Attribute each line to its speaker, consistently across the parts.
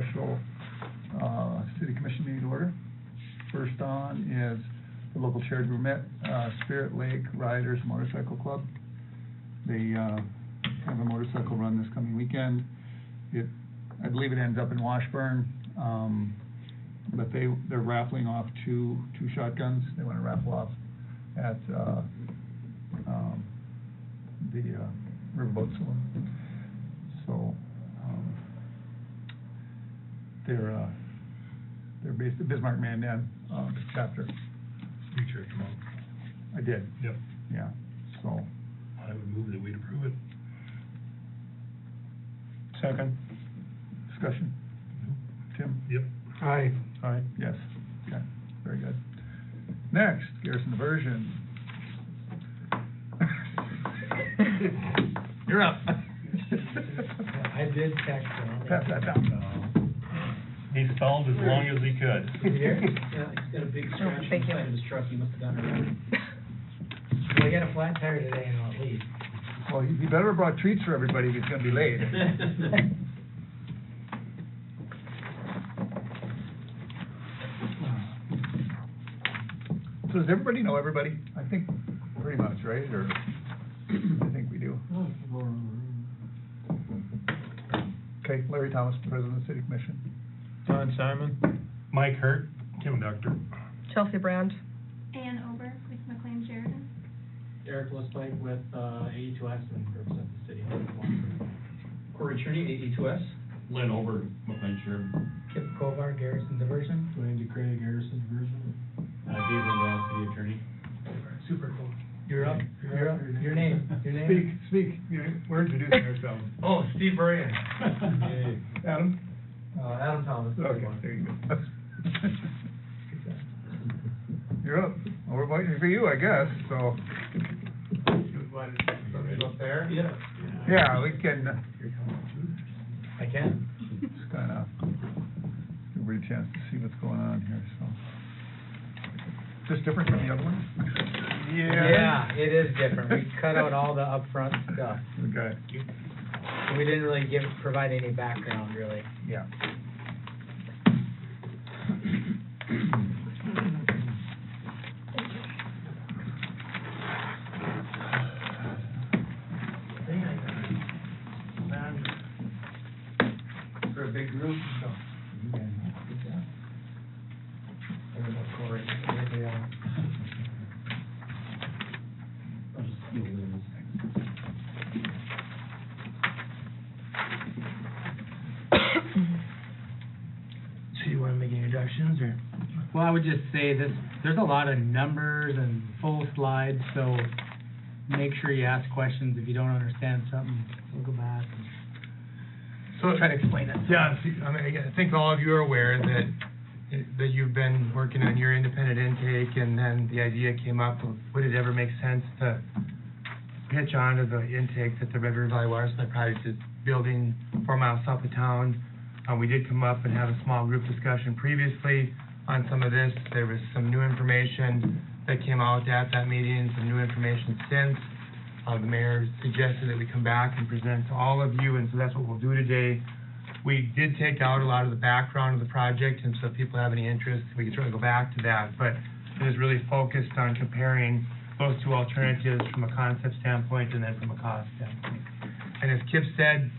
Speaker 1: special city commission meeting to order. First on is the local charity we met, Spirit Lake Riders Motorcycle Club. They have a motorcycle run this coming weekend. I believe it ends up in Washburn, but they're raffling off two shotguns. They want to raffle off at the Riverboat Saloon. So they're based at Bismarck Mandan chapter.
Speaker 2: You checked them out?
Speaker 1: I did.
Speaker 2: Yep.
Speaker 1: Yeah. So.
Speaker 2: I would move that we'd approve it.
Speaker 1: Second. Discussion. Tim?
Speaker 2: Yep.
Speaker 1: Aye. Aye. Yes. Okay. Very good. Next, Garrison Diversion. You're up.
Speaker 3: I did text him.
Speaker 1: Pass that down.
Speaker 2: He stalled as long as he could.
Speaker 3: Here? Yeah, he's got a big scratch on the side of his truck, he must have done it right. Well, he got a flat tire today and I'll leave.
Speaker 1: Well, he better have brought treats for everybody if he's gonna be late. So does everybody know everybody? I think pretty much, right? Or I think we do. Okay, Larry Thomas, President of the City Commission.
Speaker 4: John Simon.
Speaker 2: Mike Hurt, Tim Doctor.
Speaker 5: Chelsea Brand.
Speaker 6: Ann Ober with McLean Sheridan.
Speaker 3: Eric Lespike with AE2S and represent the city.
Speaker 7: Corey Cherney, AE2S.
Speaker 8: Lynn Over, McLean Sheridan.
Speaker 3: Kip Kovar, Garrison Diversion.
Speaker 7: Dwayne DeCray, Garrison Diversion.
Speaker 8: Dave Rendell, City Attorney.
Speaker 3: Super cool. You're up. You're up. Your name. Your name.
Speaker 1: Speak. We're introducing ourselves.
Speaker 7: Oh, Steve Burian.
Speaker 1: Adam?
Speaker 3: Adam Thomas.
Speaker 1: Okay, there you go. You're up. Well, we're waiting for you, I guess, so.
Speaker 7: Up there?
Speaker 3: Yeah.
Speaker 1: Yeah, we can,
Speaker 3: I can.
Speaker 1: just kinda give everybody a chance to see what's going on here, so. Just different from the other ones?
Speaker 3: Yeah, it is different. We cut out all the upfront stuff.
Speaker 1: Okay,
Speaker 3: We didn't really provide any background, really.
Speaker 1: yeah.
Speaker 7: For a big group?
Speaker 3: So you want to make any introductions, or? Well, I would just say this, there's a lot of numbers and full slides, so make sure you ask questions. If you don't understand something, we'll go back and try to explain it.
Speaker 9: Yeah, I mean, I think all of you are aware that you've been working on your independent intake, and then the idea came up of, would it ever make sense to pitch onto the intake that the Red River Valley Water Supply Project is building 4 miles south of town. We did come up and have a small group discussion previously on some of this. There was some new information that came out at that meeting, some new information since. The mayor suggested that we come back and present to all of you, and so that's what we'll do today. We did take out a lot of the background of the project, and so if people have any interest, we can certainly go back to that, but it is really focused on comparing those two alternatives from a concept standpoint and then from a cost standpoint. And as Kip said,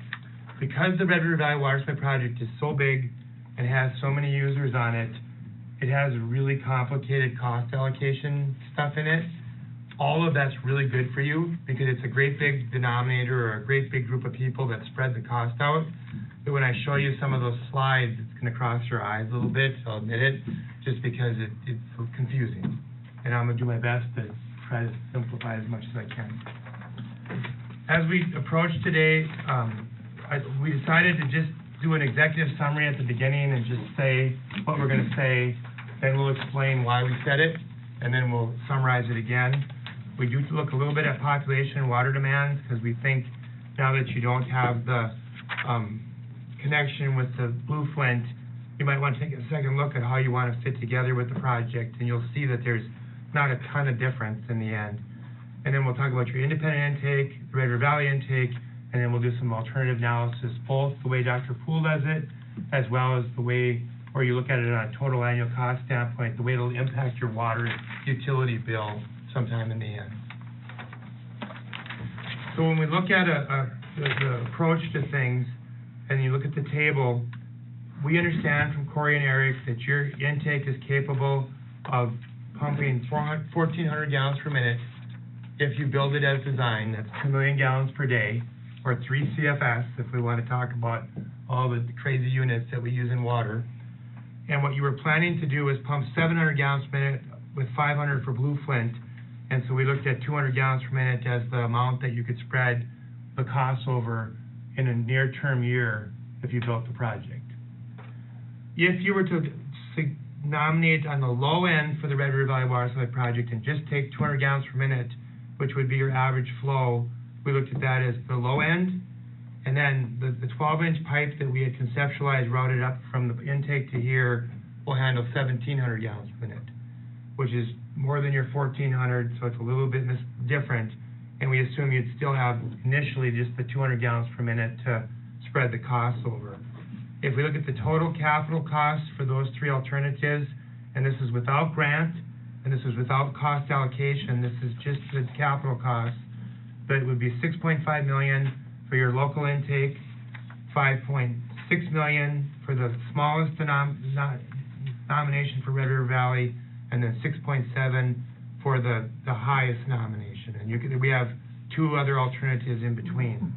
Speaker 9: because the Red River Valley Water Supply Project is so big and has so many users on it, it has really complicated cost allocation stuff in it. All of that's really good for you because it's a great big denominator or a great big group of people that spread the cost out. But when I show you some of those slides, it's going to cross your eyes a little bit, I'll admit it, just because it's so confusing. And I'm going to do my best to try to simplify as much as I can. As we approach today, we decided to just do an executive summary at the beginning and just say what we're going to say, then we'll explain why we said it, and then we'll summarize it again. We do look a little bit at population and water demands because we think now that you don't have the connection with the Blue Flint, you might want to take a second look at how you want to fit together with the project, and you'll see that there's not a ton of difference in the end. And then we'll talk about your independent intake, the Red River Valley intake, and then we'll do some alternative analysis, both the way Dr. Poole does it, as well as the way, or you look at it on a total annual cost standpoint, the way it'll impact your water utility bill sometime in the end. So when we look at the approach to things, and you look at the table, we understand from Corey and Eric that your intake is capable of pumping 1,400 gallons per minute if you build it as designed. That's 2 million gallons per day, or 3 CFS, if we want to talk about all the crazy units that we use in water. And what you were planning to do is pump 700 gallons per minute with 500 for Blue Flint. And so we looked at 200 gallons per minute as the amount that you could spread the costs over in a near-term year if you built the project. If you were to nominate on the low end for the Red River Valley Water Supply Project and just take 200 gallons per minute, which would be your average flow, we looked at that as the low end. And then the 12-inch pipe that we had conceptualized routed up from the intake to here will handle 1,700 gallons per minute, which is more than your 1,400, so it's a little bit different. And we assume you'd still have initially just the 200 gallons per minute to spread the costs over. If we look at the total capital costs for those three alternatives, and this is without grant, and this is without cost allocation, this is just the capital costs, but it would be $6.5 million for your local intake, $5.6 million for the smallest nomination for Red River Valley, and then $6.7 for the highest nomination. And we have two other alternatives in between.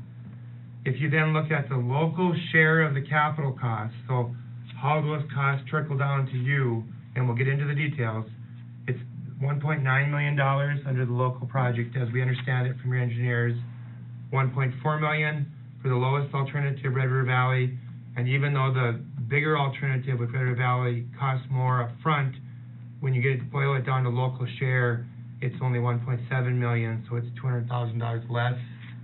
Speaker 9: If you then look at the local share of the capital costs, so how those costs trickle down to you, and we'll get into the details, it's $1.9 million under the local project as we understand it from your engineers, $1.4 million for the lowest alternative, Red River Valley, and even though the bigger alternative with Red River Valley costs more up front, when you boil it down to local share, it's only $1.7 million, so it's $200,000 less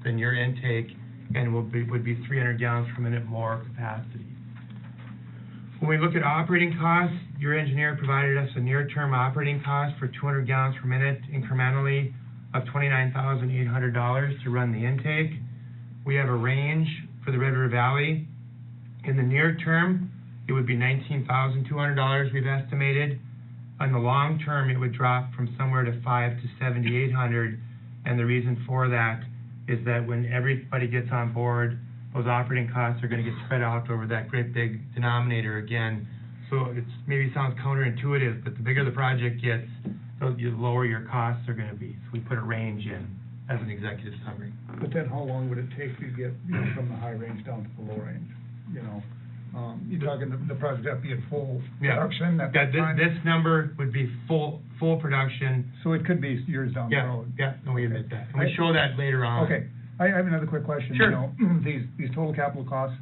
Speaker 9: than your intake, and would be 300 gallons per minute more capacity. When we look at operating costs, your engineer provided us a near-term operating cost for 200 gallons per minute incrementally of $29,800 to run the intake. We have a range for the Red River Valley. In the near term, it would be $19,200 we've estimated. On the long term, it would drop from somewhere to $5,000 to $7,800, and the reason for that is that when everybody gets on board, those operating costs are going to get spread out over that great big denominator again. So it maybe sounds counterintuitive, but the bigger the project gets, the lower your costs are going to be. So we put a range in as an executive summary.
Speaker 1: But then how long would it take to get, from the high range down to the low range? You're talking the project have to be at full production at that time?
Speaker 9: This number would be full production.
Speaker 1: So it could be years down the road?
Speaker 9: Yeah, and we admit that. And we show that later on.
Speaker 1: Okay. I have another quick question.
Speaker 9: Sure.
Speaker 1: These total capital costs,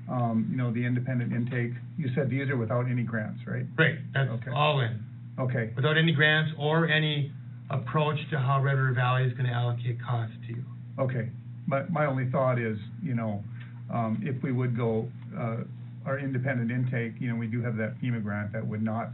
Speaker 1: the independent intake, you said these are without any grants, right?
Speaker 9: Right, that's
Speaker 1: Okay.
Speaker 9: all in.
Speaker 1: Okay.
Speaker 9: Without any grants or any approach to how Red River Valley is going to allocate costs to you.
Speaker 1: Okay. My only thought is, if we would go, our independent intake, we do have that FEMA grant that would not,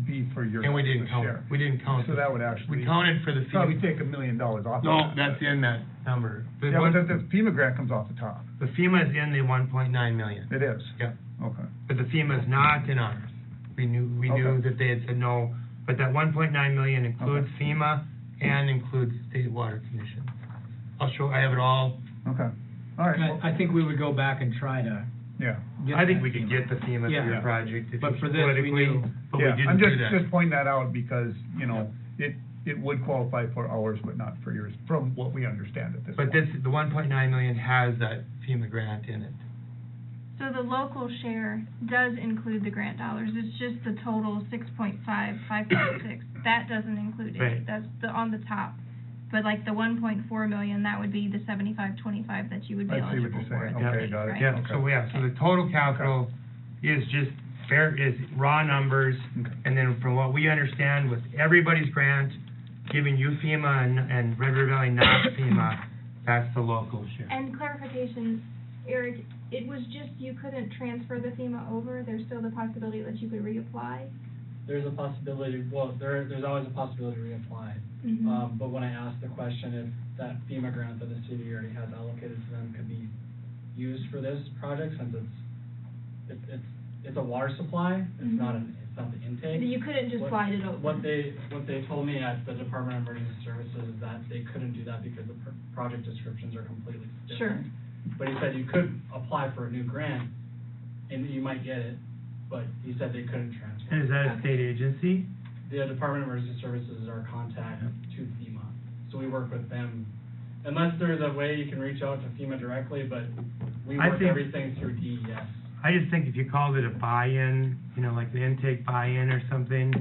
Speaker 1: be for your
Speaker 9: And we didn't count,
Speaker 1: share.
Speaker 9: we didn't count.
Speaker 1: So that would actually.
Speaker 9: We counted for the
Speaker 1: Probably
Speaker 9: FEMA.
Speaker 1: take $1 million off of
Speaker 9: No,
Speaker 1: that.
Speaker 9: that's in that number.
Speaker 1: Yeah, but the FEMA grant comes off the top.
Speaker 9: The FEMA is in the 1.9 million.
Speaker 1: It is?
Speaker 9: Yeah.
Speaker 1: Okay.
Speaker 9: But the FEMA is not in ours. We knew
Speaker 1: Okay.
Speaker 9: that they had said no, but that 1.9 million includes FEMA and includes State Water Commission. I have it all.
Speaker 1: Okay. All right. Well,
Speaker 3: I think we would go back and try to
Speaker 1: yeah.
Speaker 3: get
Speaker 9: I think
Speaker 3: that
Speaker 9: we could
Speaker 3: FEMA.
Speaker 9: get the FEMA
Speaker 3: Yeah.
Speaker 9: for your project if
Speaker 3: But
Speaker 9: it's
Speaker 3: for this, we
Speaker 9: politically,
Speaker 3: knew.
Speaker 9: but
Speaker 1: Yeah,
Speaker 9: we
Speaker 1: I'm
Speaker 9: didn't do that.
Speaker 1: just pointing that out because, it would qualify for ours, but not for yours, from what we understand at this point.
Speaker 9: But the 1.9 million has that FEMA grant in it.
Speaker 6: So the local share does include the grant dollars, it's just the total 5.6. That doesn't include
Speaker 9: Right.
Speaker 6: it, that's on the top. But like the 1.4 million, that would be the 75-25 that you would be
Speaker 1: I see what
Speaker 6: eligible
Speaker 1: you're
Speaker 6: for.
Speaker 1: saying.
Speaker 6: at the
Speaker 1: Okay,
Speaker 6: state,
Speaker 1: got it.
Speaker 6: right?
Speaker 9: Yeah, so the total capital is just is raw numbers,
Speaker 1: Okay.
Speaker 9: and then from what we understand with everybody's grant, giving you FEMA and Red River Valley not FEMA, that's the local share.
Speaker 6: And clarification, Eric, it was just you couldn't transfer the FEMA over, there's still the possibility that you could reapply?
Speaker 5: There's a possibility, there's always a possibility to reapply. But when I asked the question if that FEMA grant that the city already has allocated to them could be used for this project since it's a water supply, it's not the intake.
Speaker 6: You couldn't just
Speaker 5: What-
Speaker 6: slide it over.
Speaker 5: What they told me at the Department of Emergency Services is that they couldn't do that because the project descriptions are completely different.
Speaker 6: Sure.
Speaker 5: But he said you could apply for a new grant, and you might get it, but he said they couldn't transfer.
Speaker 9: And is that a state agency?
Speaker 5: The Department of Emergency Services is our contact to FEMA, so we work with them. Unless there's a way you can reach out to FEMA directly, but we
Speaker 9: I
Speaker 5: work
Speaker 9: think-
Speaker 5: everything through DES.
Speaker 9: I just think if you called it a buy-in, you know, like the intake buy-in or something,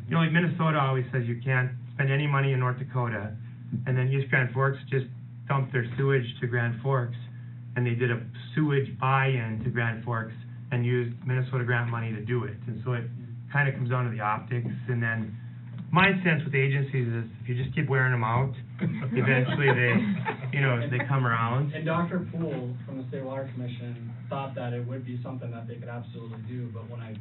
Speaker 9: you know, like Minnesota always says you can't spend any money in North Dakota, and then East Grand Forks just dumped their sewage to Grand Forks, and they did a sewage buy-in to Grand Forks and used Minnesota grant money to do it, and so it kind of comes down to the optics, and then my sense with agencies is if you just keep wearing them out, eventually they, you know, they come around.
Speaker 5: And Dr. Poole from the State Water Commission thought that it would be something that they could absolutely do, but when I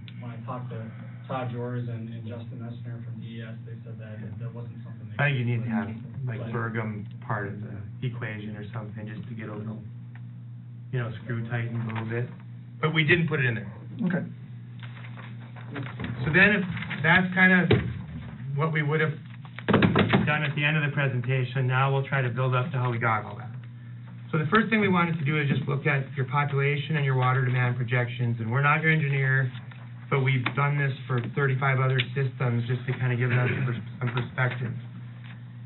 Speaker 5: talked to Todd Jors and Justin Messner from DES, they said that wasn't something they could.
Speaker 9: I think you need to have, like,
Speaker 5: But-
Speaker 9: Bergam part of the equation or something, just to get a little, you know, screw tightened a little bit. But we didn't put it in there.
Speaker 1: Okay.
Speaker 9: So then, if that's kind of what we would have done at the end of the presentation, now we'll try to build up to how we got all that. So the first thing we wanted to do is just look at your population and your water demand projections, and we're not your engineer, but we've done this for 35 other systems, just to kind of give us some perspective.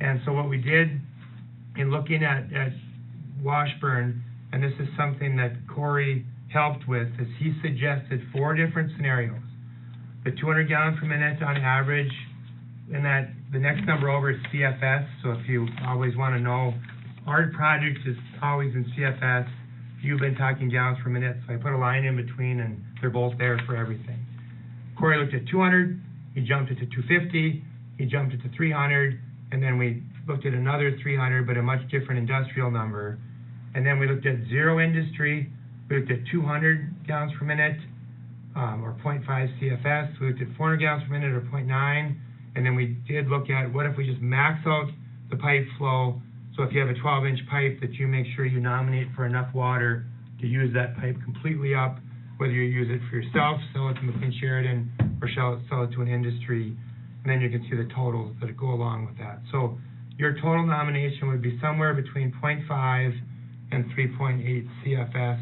Speaker 9: And so what we did in looking at Washburn, and this is something that Corey helped with, is he suggested 4 different scenarios. The 200 gallon per minute on average, and that the next number over is CFS, so if you always want to know, our project is always in CFS. You've been talking gallons per minute, so I put a line in between, and they're both there for everything. Corey looked at 200, he jumped it to 250, he jumped it to 300, and then we looked at another 300, but a much different industrial number. And then we looked at zero industry, we looked at 200 gallons per minute, or 0.5 CFS, we looked at 400 gallons per minute, or 0.9, and then we did look at what if we just max out the pipe flow, so if you have a 12-inch pipe, that you make sure you nominate for enough water to use that pipe completely up, whether you use it for yourself, sell it to McLean Sheridan, or sell it to an industry, and then you can see the totals that go along with that. So your total nomination would be somewhere between 0.5 and 3.8 CFS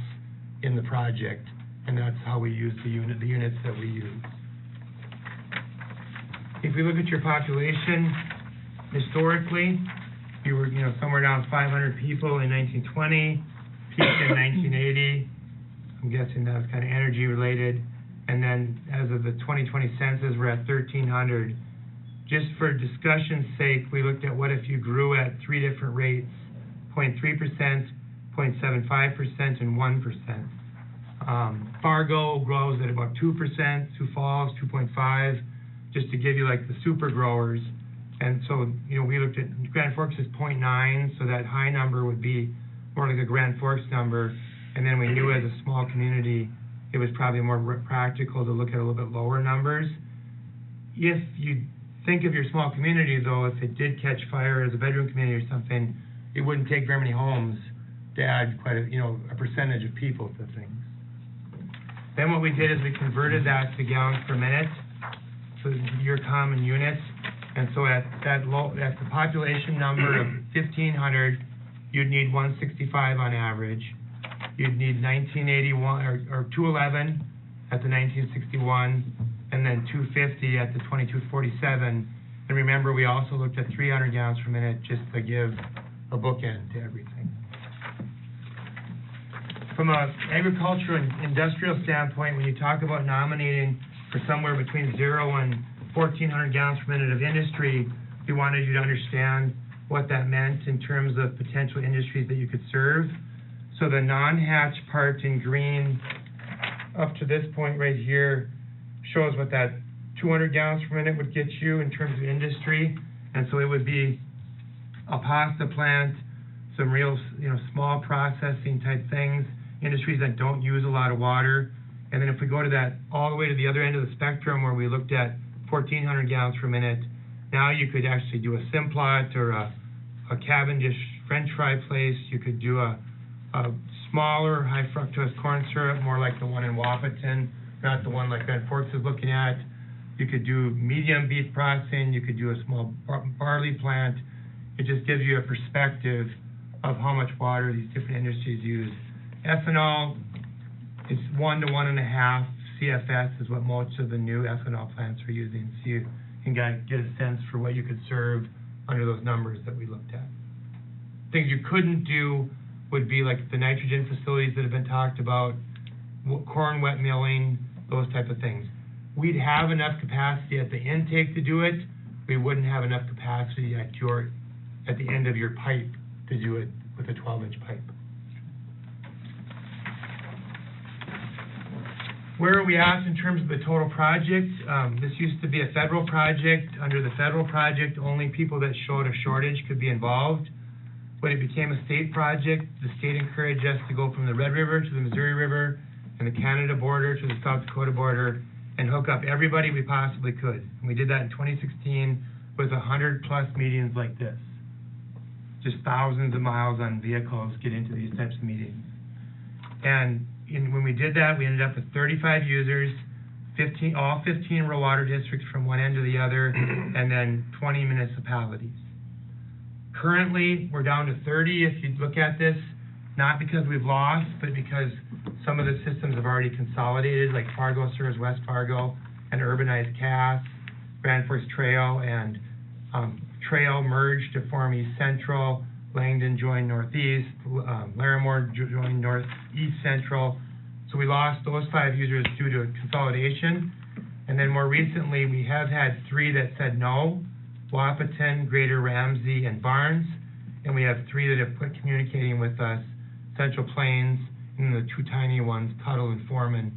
Speaker 9: in the project, and that's how we use the units that we use. If we look at your population, historically, you were, somewhere around 500 people in 1920, peaked in 1980. I'm guessing that was kind of energy related. And then as of the 2020 census, we're at 1,300. Just for discussion's sake, we looked at what if you grew at 3 different rates, 0.3%, 0.75%, and 1%. Fargo grows at about 2%, Sioux Falls 2.5, just to give you like the super growers. And so, we looked at Grand Forks is 0.9, so that high number would be more like a Grand Forks number. And then we knew as a small community, it was probably more practical to look at a little bit lower numbers. If you think of your small community, though, if it did catch fire as a bedroom community or something, it wouldn't take very many homes to add quite a percentage of people to things. Then what we did is we converted that to gallons per minute, so your common units. And so at the population number of 1,500, you'd need 165 on average. You'd need 1981 or 211 at the 1961, and then 250 at the 2247. And remember, we also looked at 300 gallons per minute just to give a bookend to everything. From an agricultural and industrial standpoint, when you talk about nominating for somewhere between 0 and 1,400 gallons per minute of industry, we wanted you to understand what that meant in terms of potential industries that you could serve. So the non-hatch part in green up to this point right here shows what that 200 gallons per minute would get you in terms of industry. And so it would be a pasta plant, some real, small processing type things, industries that don't use a lot of water. And then if we go to that, all the way to the other end of the spectrum where we looked at 1,400 gallons per minute, now you could actually do a Simplot or a Cavendish French fry place. You could do a smaller high fructose corn syrup, more like the one in Wapaton, not the one like Grand Forks is looking at. You could do medium beef processing, you could do a small barley plant. It just gives you a perspective of how much water these different industries use. Ethanol is 1 to 1.5 CFS is what most of the new ethanol plants are using. So you can get a sense for what you could serve under those numbers that we looked at. Things you couldn't do would be like the nitrogen facilities that have been talked about, corn wet milling, those type of things. We'd have enough capacity at the intake to do it. We wouldn't have enough capacity at the end of your pipe to do it with a 12-inch pipe. Where are we at in terms of the total project? This used to be a federal project. Under the federal project, only people that showed a shortage could be involved. When it became a state project, the state encouraged us to go from the Red River to the Missouri River and the Canada border to the South Dakota border and hook up everybody we possibly could. And we did that in 2016 with 100+ meetings like this. Just thousands of miles on vehicles get into these types of meetings. And when we did that, we ended up with 35 users, all 15 rural water districts from one end to the other, and then 20 municipalities. Currently, we're down to 30 if you look at this, not because we've lost, but because some of the systems have already consolidated, like Fargo serves West Fargo, and urbanized Cass, Grand Forks Trail, and Trail merged to form East Central, Langdon joined Northeast, Larimore joined Northeast Central. So we lost those 5 users due to consolidation. And then more recently, we have had 3 that said no, Wapaton, Greater Ramsey, and Barnes. And we have 3 that have quit communicating with us, Central Plains, and the 2 tiny ones, Tuttle and Foreman.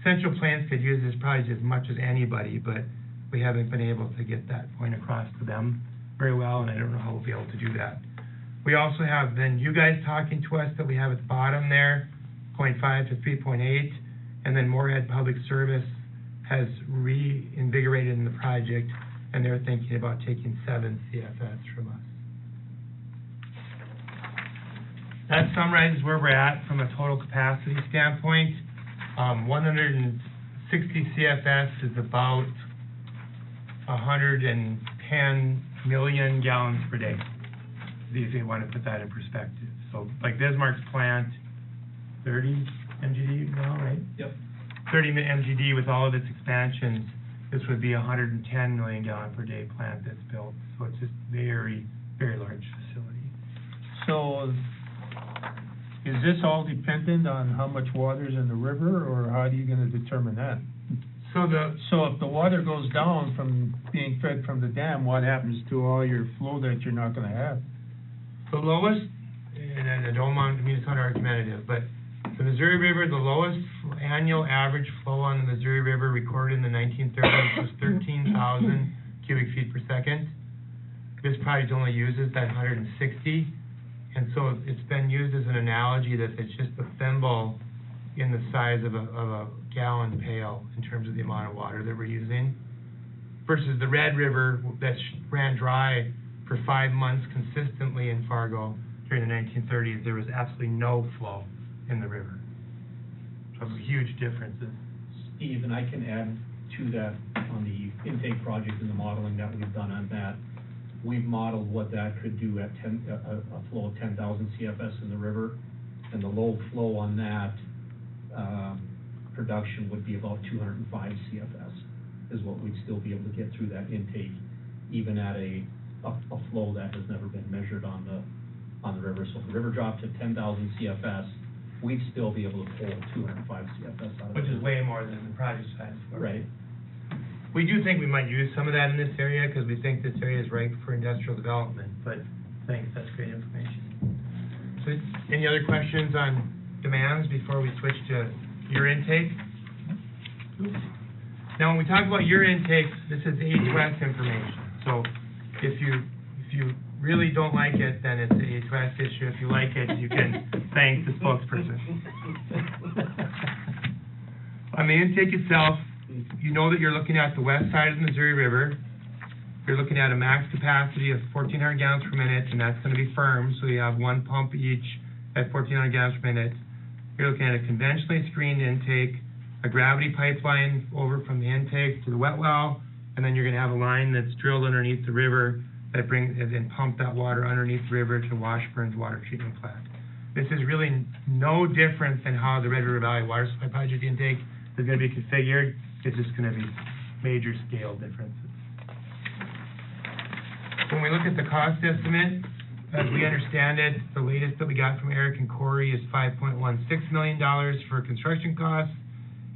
Speaker 9: Central Plains could use this probably as much as anybody, but we haven't been able to get that point across to them very well, and I don't know how we'll be able to do that. We also have then you guys talking to us that we have at the bottom there, 0.5 to 3.8, and then Moorhead Public Service has reinvigorated in the project, and they're thinking about taking 7 CFS from us. That summarizes where we're at from a total capacity standpoint. 160 CFS is about 110 million gallons per day, if you want to put that in perspective. So like Bismarck's plant, 30 MGD now, right?
Speaker 5: Yep.
Speaker 9: 30 MGD with all of its expansions, this would be a 110 million gallon per day plant that's built. So it's just very, very large facility.
Speaker 4: So, is this all dependent on how much water's in the river, or how are you gonna determine that?
Speaker 9: So
Speaker 4: So if the water goes down from being fed from the dam, what happens to all your flow that you're not gonna have?
Speaker 9: the lowest, and I don't want me to sound argumentative, but the Missouri River, the lowest annual average flow on the Missouri River recorded in the 1930s was 13,000 cubic feet per second. This project only uses that 160, and so it's been used as an analogy that it's just a thimble in the size of a gallon pail in terms of the amount of water that we're using, versus the Red River that ran dry for 5 months consistently in Fargo during the 1930s. There was absolutely no flow in the river. So huge differences.
Speaker 8: Steve, and I can add to that on the intake project and the modeling that we've done on that. We've modeled what that could do at a flow of 10,000 CFS in the river, and the low flow on that production would be about 205 CFS, is what we'd still be able to get through that intake, even at a flow that has never been measured on the river. So if the river dropped to 10,000 CFS, we'd still be able to pull 205 CFS out of it.
Speaker 9: Which is way more than the project size.
Speaker 8: Right.
Speaker 9: We do think we might use some of that in this area because we think this area is ripe for industrial development, but thanks, that's great information. So any other questions on demands before we switch to your intake? Now, when we talk about your intake, this is A2S information. So if you really don't like it, then it's an A2S issue. If you like it, you can thank the spokesperson. On the intake itself, you know that you're looking at the west side of the Missouri River. You're looking at a max capacity of 1,400 gallons per minute, and that's going to be firm, so you have one pump each at 1,400 gallons per minute. You're looking at a conventionally screened intake, a gravity pipeline over from the intake to the wet well, and then you're gonna have a line that's drilled underneath the river that brings, and then pump that water underneath the river to Washburn's water treatment plant. This is really no different than how the Red River Valley Water Supply Project intake is gonna be configured. It's just gonna be major scale differences. When we look at the cost estimate, as we understand it, the latest that we got from Eric and Corey is $5.16 million for construction costs,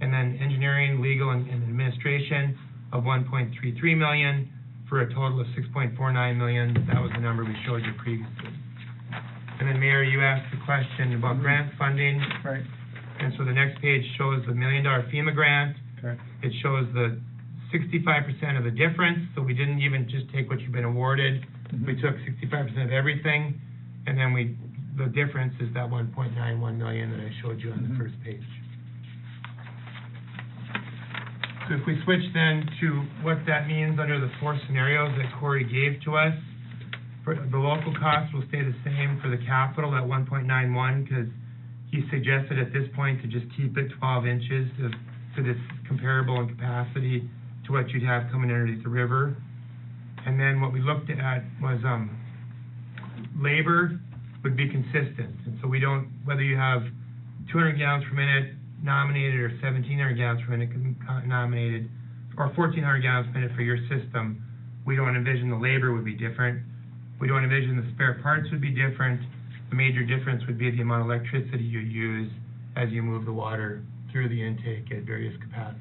Speaker 9: and then engineering, legal, and administration of $1.33 million, for a total of $6.49 million. That was the number we showed you previously. And then, Mayor, you asked a question about grant funding.
Speaker 1: Right.
Speaker 9: And so the next page shows the $1 million FEMA grant.
Speaker 1: Okay.
Speaker 9: It shows the 65% of the difference, so we didn't even just take what you've been awarded.
Speaker 1: Mhm.
Speaker 9: We took 65% of everything, and then the difference is that $1.91 million that I showed you on the
Speaker 1: Mhm.
Speaker 9: first page. So if we switch then to what that means under the four scenarios that Corey gave to us, for the local costs will stay the same for the capital at 1.91, because he suggested at this point to just keep it 12 inches to this comparable in capacity to what you'd have coming underneath the river. And then what we looked at was labor would be consistent, and so we don't, whether you have 200 gallons per minute nominated or 1,700 gallons per minute nominated, or 1,400 gallons per minute for your system, we don't envision the labor would be different. We don't envision the spare parts would be different. The major difference would be the amount of electricity you use as you move the water through the intake at various capacities.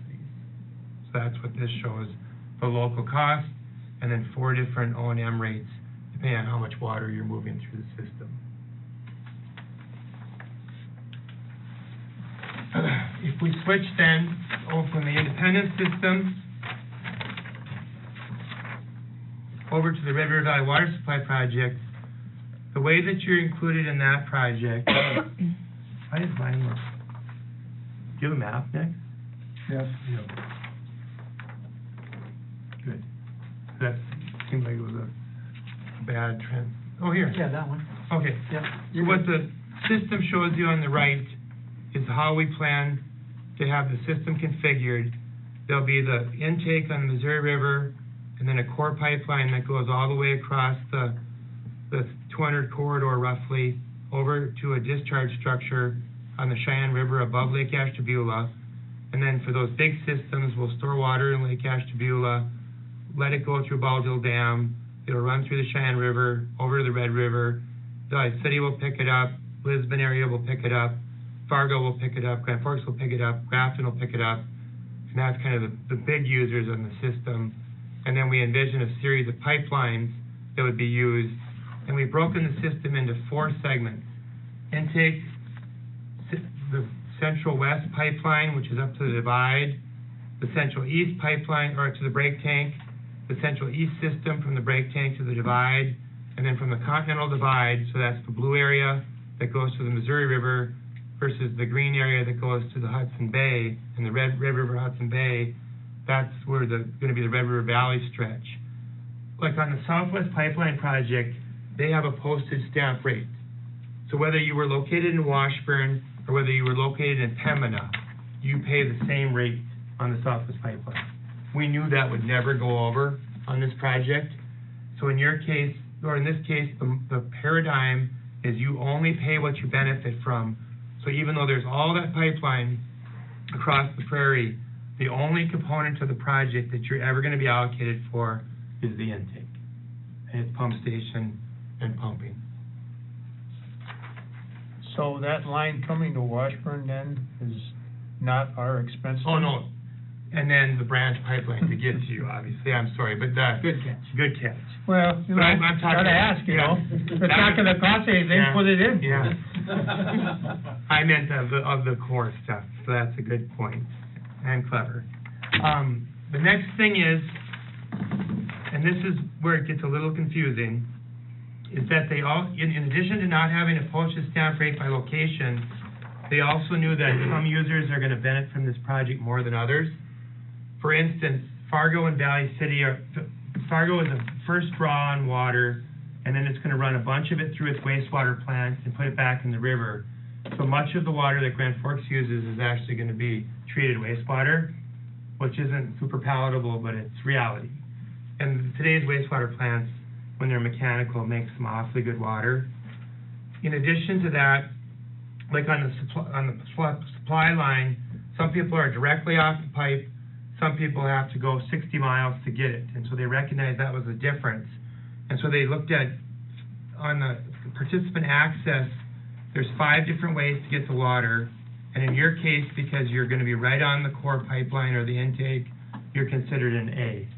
Speaker 9: So that's what this shows, the local cost, and then 4 different O&M rates, depending on how much water you're moving through the system. If we switch then from the independent system over to the Red River Valley Water Supply Project, the way that you're included in that project, how does mine work? Do you have a map next?
Speaker 1: Yes.
Speaker 9: Good. That seemed like it was a bad trend. Oh, here.
Speaker 3: Yeah, that one.
Speaker 9: Okay.
Speaker 3: Yep.
Speaker 9: So what the system shows you on the right is how we plan to have the system configured. There'll be the intake on the Missouri River, and then a core pipeline that goes all the way across the 200 corridor roughly over to a discharge structure on the Cheyenne River above Lake Ashtabula. And then for those big systems, we'll store water in Lake Ashtabula, let it go through Baldhill Dam, it'll run through the Cheyenne River, over to the Red River, Valley City will pick it up, Lisbon area will pick it up, Fargo will pick it up, Grand Forks will pick it up, Grafton will pick it up, and that's kind of the big users on the system. And then we envision a series of pipelines that would be used, and we've broken the system into 4 segments. Intake, the Central West pipeline, which is up to the divide, the Central East pipeline, or to the break tank, the Central East system from the break tank to the divide, and then from the Continental Divide, so that's the blue area that goes to the Missouri River, versus the green area that goes to the Hudson Bay, and the Red River Hudson Bay, that's where gonna be the Red River Valley stretch. Like on the Southwest Pipeline Project, they have a postage stamp rate. So whether you were located in Washburn or whether you were located in Pembina, you pay the same rate on the Southwest Pipeline. We knew that would never go over on this project. So in your case, or in this case, the paradigm is you only pay what you benefit from. So even though there's all that pipeline across the prairie, the only component to the project that you're ever going to be allocated for is the intake. And it's pump station and pumping.
Speaker 4: So that line coming to Washburn then is not our expense?
Speaker 9: Oh, no. And then the branch pipeline to get to you, obviously. I'm sorry, but
Speaker 3: Good catch.
Speaker 9: Good catch.
Speaker 4: Well, you know,
Speaker 9: But I'm talking-
Speaker 4: gotta ask, you know,
Speaker 9: yeah.
Speaker 4: if it's not gonna cost anything,
Speaker 9: Yeah.
Speaker 4: put it in.
Speaker 9: Yeah. I meant of the core stuff, so that's a good point. And clever. The next thing is, and this is where it gets a little confusing, is that they all, in addition to not having a postage stamp rate by location, they also knew that some users are gonna benefit from this project more than others. For instance, Fargo and Valley City Fargo is a first draw on water and then it's gonna run a bunch of it through its wastewater plant and put it back in the river. So much of the water that Grand Forks uses is actually gonna be treated wastewater, which isn't super palatable, but it's reality. And today's wastewater plants, when they're mechanical, make some awfully good water. In addition to that, like on the supply line, some people are directly off the pipe, some people have to go 60 miles to get it, and so they recognized that was a difference. And so they looked at, on the participant access, there's 5 different ways to get the water, and in your case, because you're gonna be right on the core pipeline or the intake, you're considered an A.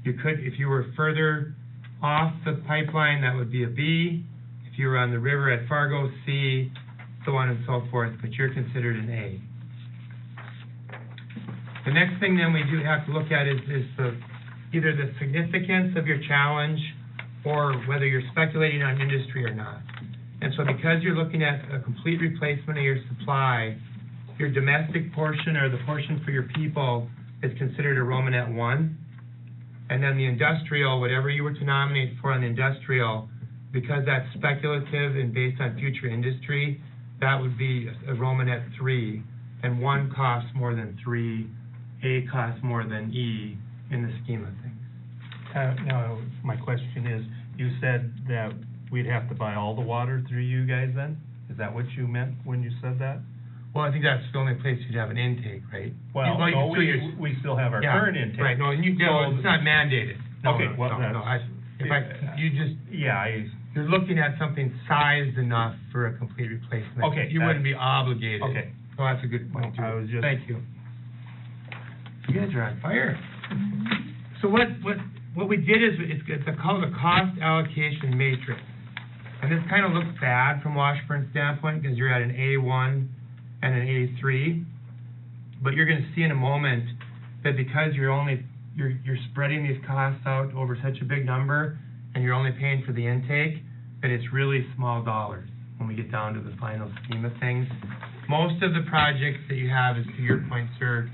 Speaker 9: You could, if you were further off the pipeline, that would be a B. If you were on the river at Fargo, C, so on and so forth, but you're considered an A. The next thing then we do have to look at is either the significance of your challenge or whether you're speculating on industry or not. And so because you're looking at a complete replacement of your supply, your domestic portion or the portion for your people is considered a Romanet 1. And then the industrial, whatever you were to nominate for on the industrial, because that's speculative and based on future industry, that would be a Romanet 3. And 1 costs more than 3, A costs more than E in the scheme of things.
Speaker 2: Now, my question is, you said that we'd have to buy all the water through you guys then? Is that what you meant when you said that?
Speaker 9: Well, I think that's the only place you'd have an intake, right?
Speaker 2: Well,
Speaker 9: You-
Speaker 2: no,
Speaker 9: so you're-
Speaker 2: we still have our
Speaker 9: Yeah,
Speaker 2: current intake.
Speaker 9: Right, no, and you, no,
Speaker 2: So-
Speaker 9: it's not mandated. No,
Speaker 2: Okay,
Speaker 9: no,
Speaker 2: well,
Speaker 9: no, no,
Speaker 2: that's-
Speaker 9: you just,
Speaker 2: Yeah,
Speaker 9: you're looking at something sized enough for a complete replacement.
Speaker 2: Okay,
Speaker 9: You wouldn't be obligated.
Speaker 2: okay.
Speaker 9: Oh, that's a good point, too.
Speaker 2: I was just-
Speaker 9: Thank you. You guys are on fire. So what we did is, it's called a cost allocation matrix. And this kind of looks bad from Washburn's standpoint, because you're at an A1 and an A3. But you're gonna see in a moment that because you're spreading these costs out over such a big number, and you're only paying for the intake, that it's really small dollars when we get down to the final scheme of things. Most of the projects that you have, is to your point, sir,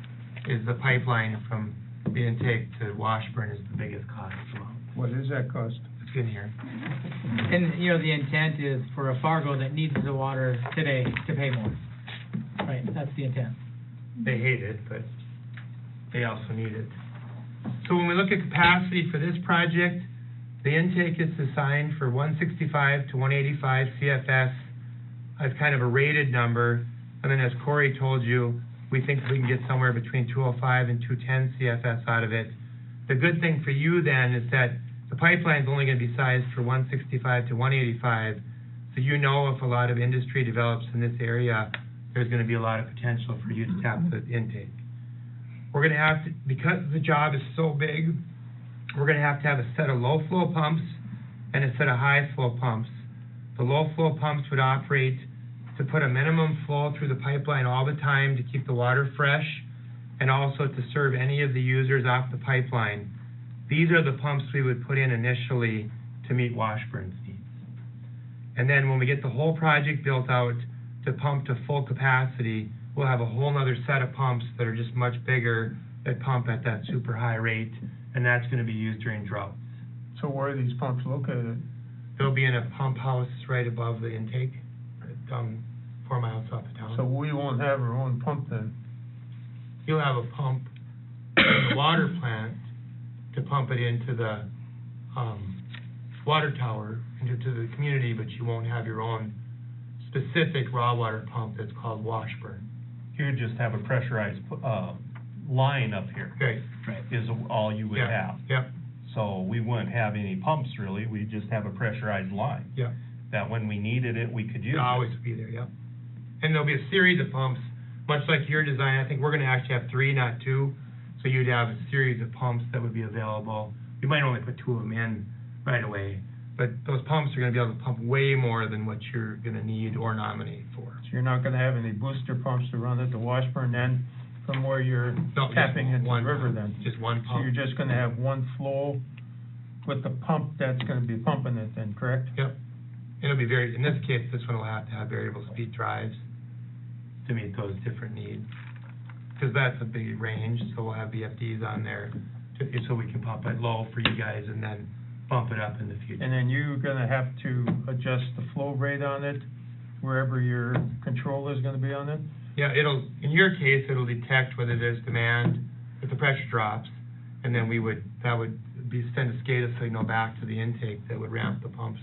Speaker 9: is the pipeline from the intake to Washburn is the biggest cost amount.
Speaker 4: What is that cost?
Speaker 9: It's good here.
Speaker 3: And, you know, the intent is for a Fargo that needs the water today to pay more. Right, that's the intent.
Speaker 9: They hate it, but they also need it. So when we look at capacity for this project, the intake is designed for 165 to 185 CFS as kind of a rated number. And then as Corey told you, we think we can get somewhere between 205 and 210 CFS out of it. The good thing for you then is that the pipeline's only gonna be sized for 165 to 185. So you know if a lot of industry develops in this area, there's gonna be a lot of potential for you to tap the intake. We're gonna have to, because the job is so big, we're gonna have to have a set of low flow pumps and a set of high flow pumps. The low flow pumps would operate to put a minimum flow through the pipeline all the time to keep the water fresh, and also to serve any of the users off the pipeline. These are the pumps we would put in initially to meet Washburn's needs. And then when we get the whole project built out to pump to full capacity, we'll have a whole nother set of pumps that are just much bigger, that pump at that super high rate, and that's gonna be used during droughts.
Speaker 4: So where are these pumps located?
Speaker 9: They'll be in a pump house right above the intake, 4 miles south of town.
Speaker 4: So we won't have our own pump then?
Speaker 9: You'll have a pump in the water plant to pump it into the, water tower, into the community, but you won't have your own specific raw water pump that's called Washburn.
Speaker 2: You would just have a pressurized, line up here,
Speaker 9: Okay.
Speaker 2: is all you would
Speaker 9: Yeah.
Speaker 2: have.
Speaker 9: Yep,
Speaker 2: So we wouldn't have any pumps really, we'd just have a pressurized line.
Speaker 9: yep.
Speaker 2: That when we needed it, we could use
Speaker 9: It'll
Speaker 2: it.
Speaker 9: always be there, yep. And there'll be a series of pumps, much like your design. I think we're gonna actually have 3, not 2. So you'd have a series of pumps that would be available. You might only put 2 of them in right away, but those pumps are gonna be able to pump way more than what you're gonna need or nominate for.
Speaker 4: So you're not gonna have any booster pumps to run at the Washburn then, from where you're
Speaker 9: No, just
Speaker 4: tapping into the
Speaker 9: one
Speaker 4: river
Speaker 9: pump.
Speaker 4: then?
Speaker 9: Just one
Speaker 4: So you're
Speaker 9: pump.
Speaker 4: just gonna have one flow with the pump that's gonna be pumping it then, correct?
Speaker 9: Yep. It'll be in this case, this one will have to have variable speed drives to meet those different needs. Because that's a big range, so we'll have VFDs on there so we can pump it low for you guys and then bump it up in the future.
Speaker 4: And then you're gonna have to adjust the flow rate on it, wherever your control is gonna be on it?
Speaker 9: Yeah, in your case, it'll detect whether there's demand, if the pressure drops, and then that would send a SCADA signal back to the intake that would ramp the pumps.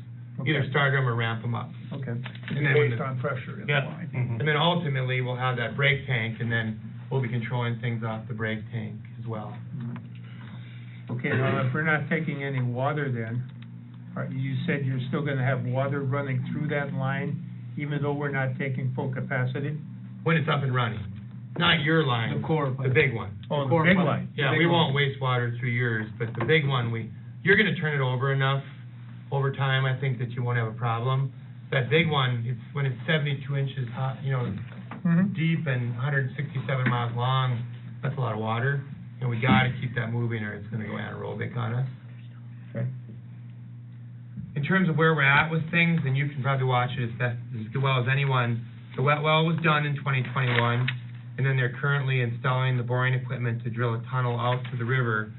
Speaker 9: Either
Speaker 1: Okay.
Speaker 9: start them or ramp them up.
Speaker 1: Okay.
Speaker 9: And then when
Speaker 1: Based on pressure in the
Speaker 9: Yeah.
Speaker 1: line.
Speaker 2: Mhm.
Speaker 9: And then ultimately, we'll have that brake tank, and then we'll be controlling things off the brake tank as well.
Speaker 4: Okay, now, if we're not taking any water then, you said you're still gonna have water running through that line, even though we're not taking full capacity?
Speaker 9: When it's up and running, not your line,
Speaker 3: The core
Speaker 9: the
Speaker 3: pipe.
Speaker 9: big one.
Speaker 4: Oh, the
Speaker 3: core
Speaker 4: big
Speaker 3: pipe.
Speaker 4: line.
Speaker 9: Yeah,
Speaker 3: big
Speaker 9: we
Speaker 3: one.
Speaker 9: won't waste water through yours, but the big one, you're gonna turn it over enough over time, I think, that you won't have a problem. That big one, when it's 72 inches high,
Speaker 4: Mhm.
Speaker 9: deep and 167 miles long, that's a lot of water, and we gotta keep that moving or it's gonna go anaerobic on us.
Speaker 4: Okay.
Speaker 9: In terms of where we're at with things, and you can probably watch it as well as anyone, the wet well was done in 2021, and then they're currently installing the boring equipment to drill a tunnel out to the river.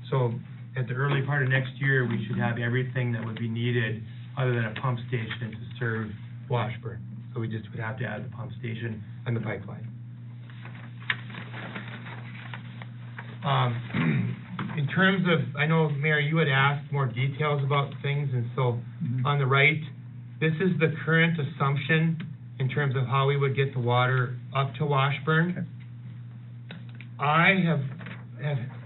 Speaker 9: So at the early part of next year, we should have everything that would be needed other than a pump station to serve Washburn. So we just would have to add the pump station and the pipeline. In terms of, I know, Mayor, you had asked more details about things, and so
Speaker 1: Mhm.
Speaker 9: on the right, this is the current assumption in terms of how we would get the water up to Washburn.
Speaker 1: Okay.
Speaker 9: I have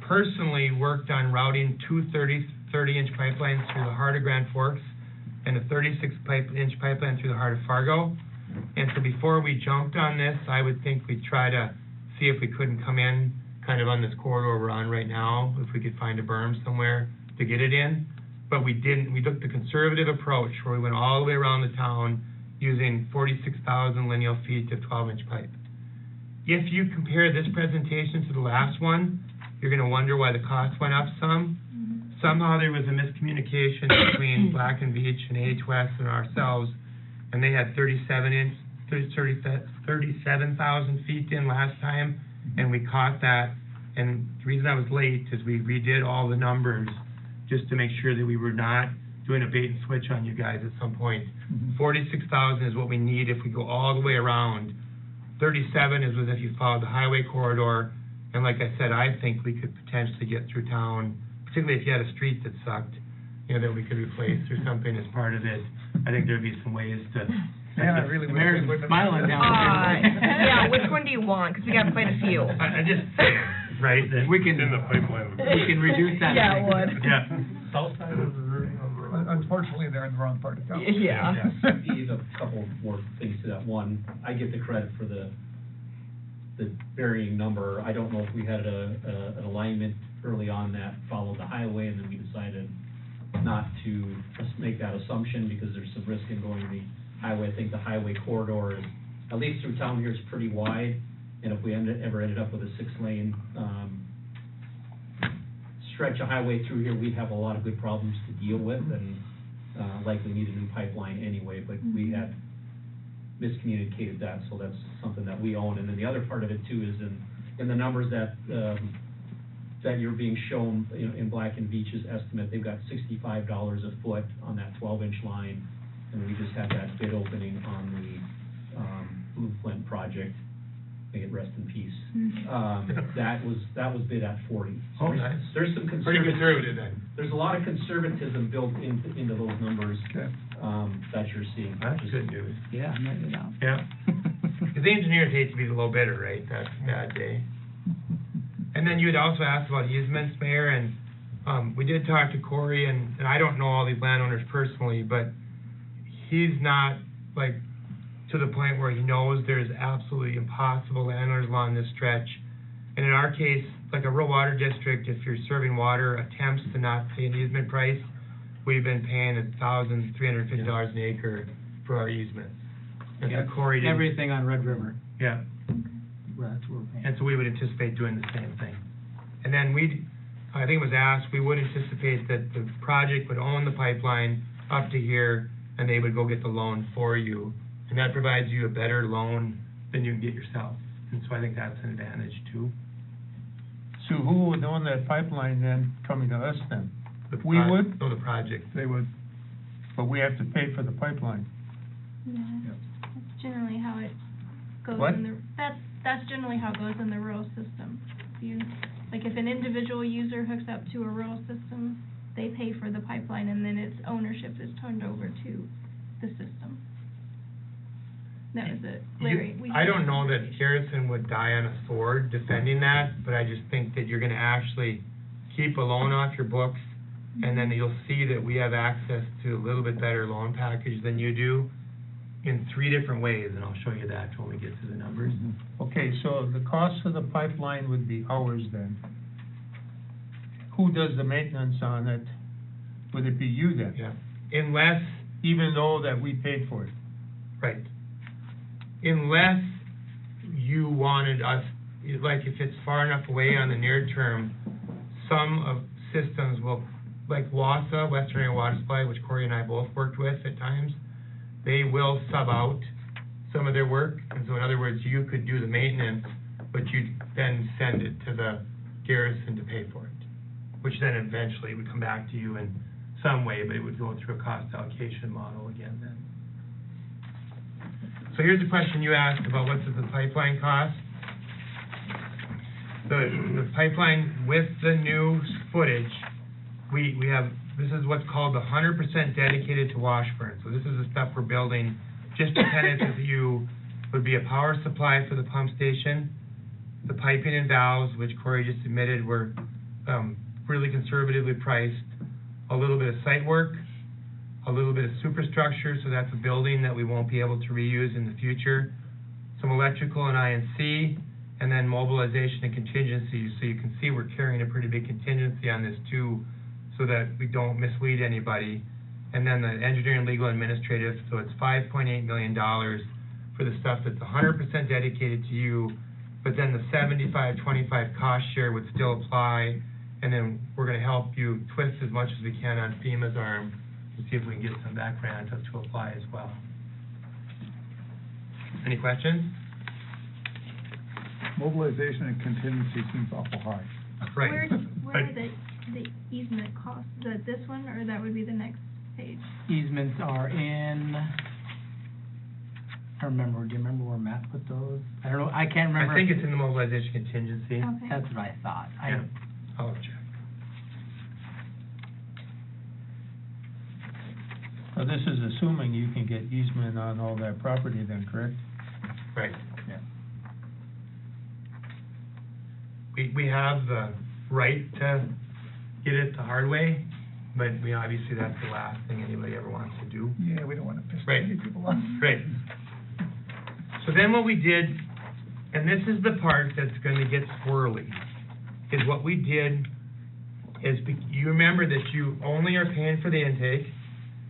Speaker 9: personally worked on routing two 30-inch pipelines through the heart of Grand Forks and a 36-inch pipeline through the heart of Fargo. And so before we jumped on this, I would think we'd try to see if we couldn't come in kind of on this corridor we're on right now, if we could find a berm somewhere to get it in. But we didn't. We took the conservative approach where we went all the way around the town using 46,000 lineal feet of 12-inch pipe. If you compare this presentation to the last one, you're going to wonder why the cost went up some. Somehow there was a miscommunication between Black and Veatch and AH West and ourselves, and they had 37,000 feet in last time, and we caught that. And the reason I was late is we redid all the numbers just to make sure that we were not doing a bait and switch on you guys at some point.
Speaker 1: Mhm.
Speaker 9: 46,000 is what we need if we go all the way around. 37 is if you follow the highway corridor, and like I said, I think we could potentially get through town, particularly if you had a street that sucked, that we could replace or something as part of it. I think there'd be some ways to.
Speaker 1: Yeah, I really
Speaker 3: The
Speaker 1: would.
Speaker 3: mayor's smiling down there.
Speaker 10: Yeah, which one do you want? Because we got quite a few.
Speaker 9: I just, right, that.
Speaker 3: We can,
Speaker 2: In the pipeline.
Speaker 3: we can reduce that.
Speaker 10: Yeah, it would.
Speaker 9: Yeah.
Speaker 2: South side of the river.
Speaker 1: Unfortunately, they're in the wrong part of town.
Speaker 10: Yeah.
Speaker 8: Steve, a couple more things to that. One, I get the credit for the varying number. I don't know if we had an alignment early on that followed the highway, and then we decided not to just make that assumption because there's some risk in going the highway. I think the highway corridor is, at least through town here, is pretty wide, and if we ever ended up with a 6-lane, stretch of highway through here, we'd have a lot of good problems to deal with, and likely need a new pipeline anyway, but we had miscommunicated that, so that's something that we own. And then the other part of it too is in the numbers that you're being shown, in Black and Veatch's estimate, they've got $65 a foot on that 12-inch line, and we just had that bid opening on the Blue Flint project. May it rest in peace. That was bid at 40. So
Speaker 9: Oh, nice.
Speaker 8: There's some
Speaker 9: Pretty conservative then.
Speaker 8: There's a lot of conservatism built into those numbers,
Speaker 1: Okay.
Speaker 8: that you're seeing.
Speaker 9: That's good news.
Speaker 3: Yeah, I'm writing it down.
Speaker 9: Yeah. Because the engineers hate to be the low bidder, right, that day. And then you had also asked about easements, Mayor, and we did talk to Corey, and I don't know all these landowners personally, but he's not, like, to the point where he knows there's absolutely impossible landowners along this stretch. And in our case, like a rural water district, if you're serving water, attempts to not pay an easement price, we've been paying $1,350 an acre for our easements. And so Corey didn't.
Speaker 3: Everything on Red River,
Speaker 9: Yeah.
Speaker 3: well, that's where we're paying.
Speaker 9: And so we would anticipate doing the same thing. And then I think it was asked, we would anticipate that the project would own the pipeline up to here, and they would go get the loan for you. And that provides you a better loan than you can get yourself. And so I think that's an advantage too.
Speaker 4: So who would own that pipeline then, coming to us then?
Speaker 9: the
Speaker 4: We would?
Speaker 9: No, the project.
Speaker 1: They would.
Speaker 4: But we have to pay for the pipeline.
Speaker 6: Yeah, that's generally how it goes
Speaker 4: What?
Speaker 6: in the, that's generally how it goes in the rural system. Like if an individual user hooks up to a rural system, they pay for the pipeline and then its ownership is turned over to the system. That was it, Larry.
Speaker 9: I don't know that Garrison would die on a sword defending that, but I just think that you're gonna actually keep a loan off your books, and then you'll see that we have access to a little bit better loan package than you do in 3 different ways, and I'll show you that when we get to the numbers.
Speaker 4: Okay, so the cost of the pipeline would be ours then. Who does the maintenance on it? Would it be you then?
Speaker 9: Yeah, unless,
Speaker 4: Even though that we paid for it?
Speaker 9: right, unless you wanted us, like if it's far enough away on the near term, some of systems will, like WASA, Western Area Water Supply, which Corey and I both worked with at times, they will sub out some of their work, and so in other words, you could do the maintenance, but you'd then send it to the Garrison to pay for it, which then eventually would come back to you in some way, but it would go through a cost allocation model again then. So here's the question you asked about what's the pipeline cost. The pipeline with the new footage, we have, this is what's called the 100% dedicated to Washburn. So this is the stuff we're building, just dependent of you, would be a power supply for the pump station, the piping and valves, which Corey just admitted were really conservatively priced, a little bit of site work, a little bit of superstructure, so that's a building that we won't be able to reuse in the future, some electrical and INC, and then mobilization and contingency. So you can see we're carrying a pretty big contingency on this too, so that we don't mislead anybody. And then the engineering, legal, and administrative, so it's $5.8 million for the stuff that's 100% dedicated to you, but then the 75-25 cost share would still apply, and then we're gonna help you twist as much as we can on FEMA's arm to see if we can get some of that grant to apply as well. Any questions?
Speaker 1: Mobilization and contingency seems awful high.
Speaker 9: Right.
Speaker 6: Where are the easement costs? This one, or that would be the next page?
Speaker 3: Easements are in, I remember, do you remember where Matt put those? I don't know, I can't remember.
Speaker 9: I think it's in the mobilization contingency.
Speaker 6: Okay.
Speaker 3: That's what I thought.
Speaker 9: Yeah, I'll check.
Speaker 4: So this is assuming you can get easement on all that property then, correct?
Speaker 9: Right.
Speaker 1: Yeah.
Speaker 9: We have the right to get it the hard way, but we, obviously, that's the last thing anybody ever wants to do.
Speaker 1: Yeah, we don't want to piss
Speaker 9: Right.
Speaker 1: any people off.
Speaker 9: Right. So then what we did, and this is the part that's gonna get squirrely, is what we did is, you remember that you only are paying for the intake.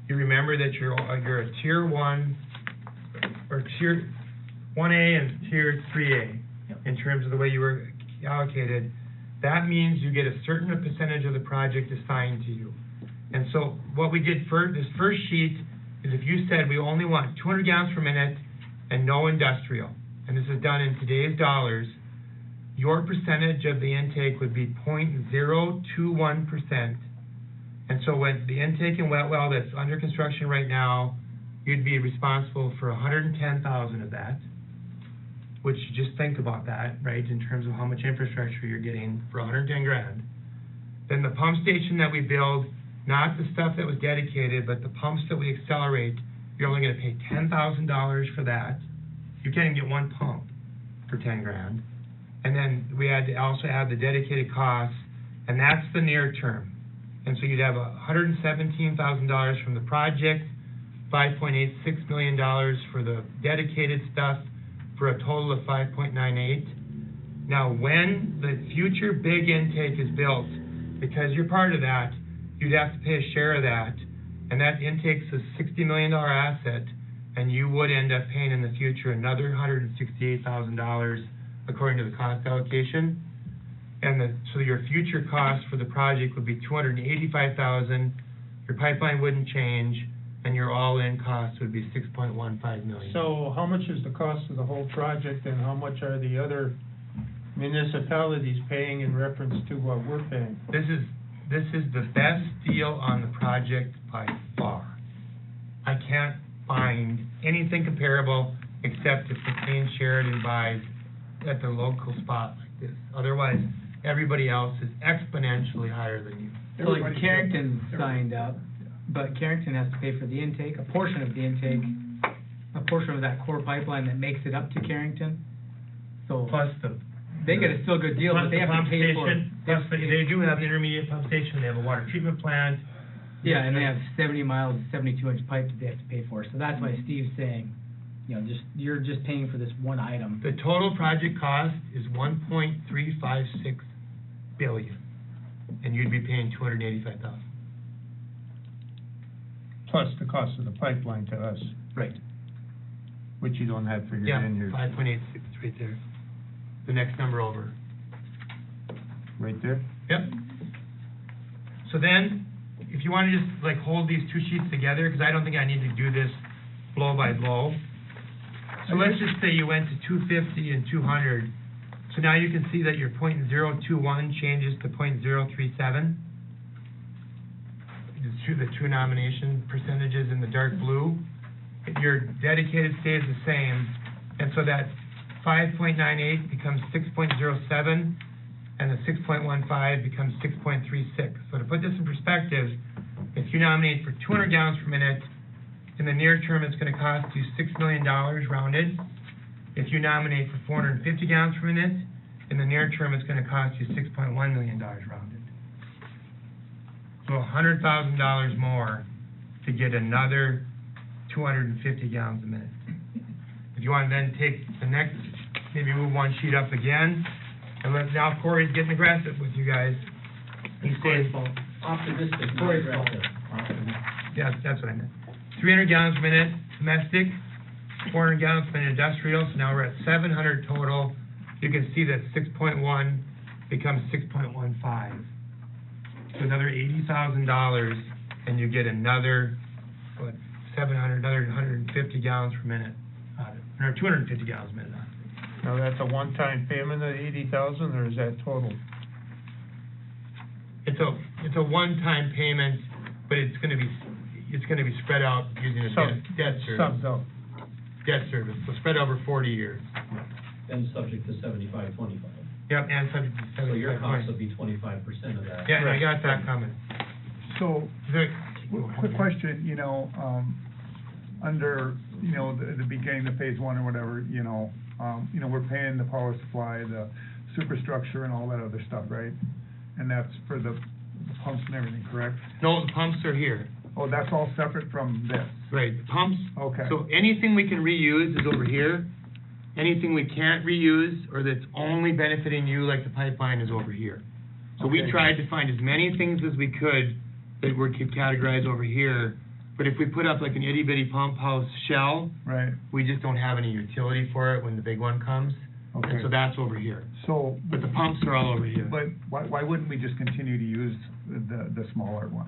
Speaker 9: You remember that you're a tier 1, or tier 1A and tier 3A, in terms of the way you were allocated. That means you get a certain percentage of the project assigned to you. And so what we did for this first sheet is, if you said we only want 200 gallons per minute and no industrial, and this is done in today's dollars, your percentage of the intake would be 0.021%. And so when the intake in wet well that's under construction right now, you'd be responsible for 110,000 of that, which, just think about that, right, in terms of how much infrastructure you're getting for 110 grand. Then the pump station that we build, not the stuff that was dedicated, but the pumps that we accelerate, you're only gonna pay $10,000 for that. You can't even get one pump for 10 grand. And then we had to also add the dedicated costs, and that's the near term. And so you'd have $117,000 from the project, $5.86 million for the dedicated stuff, for a total of 5.98. Now, when the future big intake is built, because you're part of that, you'd have to pay a share of that, and that intake's a $60 million asset, and you would end up paying in the future another $168,000 according to the cost allocation. And so your future cost for the project would be $285,000, your pipeline wouldn't change, and your all-in cost would be $6.15 million.
Speaker 4: So how much is the cost of the whole project, and how much are the other municipalities paying in reference to what we're paying?
Speaker 9: This is this is the best deal on the project by far. I can't find anything comparable except if McLean Sheridan buys at the local spot like this. Otherwise, everybody else is exponentially higher than you.
Speaker 3: So like Carrington signed up, but Carrington has to pay for the intake, a portion of the intake, a portion of that core pipeline that makes it up to Carrington. So
Speaker 9: Plus the.
Speaker 3: they get a still good deal, but
Speaker 9: plus
Speaker 3: they
Speaker 9: the
Speaker 3: have to
Speaker 9: pump
Speaker 3: pay for it.
Speaker 9: station, Plus, they do have an intermediate pump station, they have a water treatment plant.
Speaker 3: Yeah, and they have 70 miles, 72-inch pipe that they have to pay for. So that's why Steve's saying, you know, you're just paying for this one item.
Speaker 9: The total project cost is 1.356 billion, and you'd be paying 285,000.
Speaker 4: Plus the cost of the pipeline to us,
Speaker 9: Right.
Speaker 4: which you don't have figured
Speaker 9: Yeah,
Speaker 4: in here.
Speaker 9: 5.86 right there. The next number over.
Speaker 4: Right there?
Speaker 9: Yep. So then, if you want to just like hold these two sheets together, because I don't think I need to do this blow by blow. So let's just say you went to 250 and 200. So now you can see that your .021 changes to .037. The two nomination percentages in the dark blue. Your dedicated stays the same, and so that 5.98 becomes 6.07, and the 6.15 becomes 6.36. So to put this in perspective, if you nominate for 200 gallons per minute, in the near term, it's going to cost you $6 million rounded. If you nominate for 450 gallons per minute, in the near term, it's going to cost you $6.1 million rounded. So $100,000 more to get another 250 gallons a minute. If you want to then take the next, maybe move one sheet up again, and now Corey's getting aggressive with you guys. He says,
Speaker 8: Optimistic, not aggressive.
Speaker 9: yeah, that's what I meant. 300 gallons per minute domestic, 400 gallons per minute industrial, so now we're at 700 total. You can see that 6.1 becomes 6.15. So another $80,000, and you get another, what, 700, another 150 gallons per minute out of it, or 250 gallons a minute out of it.
Speaker 4: Now, that's a one-time payment of 80,000, or is that total?
Speaker 9: It's a one-time payment, but it's gonna be spread out using a debt service.
Speaker 4: Subs out.
Speaker 9: Debt service, so spread over 40 years.
Speaker 8: And subject to 75-25.
Speaker 9: Yep, and subject to 75.
Speaker 8: So your cost would be 25% of that.
Speaker 9: Yeah, and I got that coming.
Speaker 1: So,
Speaker 9: There-
Speaker 1: quick question, you know, under, you know, the beginning of phase one or whatever, you know, we're paying the power supply, the superstructure and all that other stuff, right? And that's for the pumps and everything, correct?
Speaker 9: No, the pumps are here.
Speaker 1: Oh, that's all separate from this?
Speaker 9: Right, the pumps.
Speaker 1: Okay.
Speaker 9: So anything we can reuse is over here. Anything we can't reuse or that's only benefiting you, like the pipeline, is over here. So we
Speaker 1: Okay.
Speaker 9: tried to find as many things as we could that were categorized over here. But if we put up like an itty bitty pump house shell,
Speaker 1: Right,
Speaker 9: we just don't have any utility for it when the big one comes.
Speaker 1: okay.
Speaker 9: And so that's over here.
Speaker 1: So,
Speaker 9: But the pumps are all over here.
Speaker 1: but why wouldn't we just continue to use the smaller one?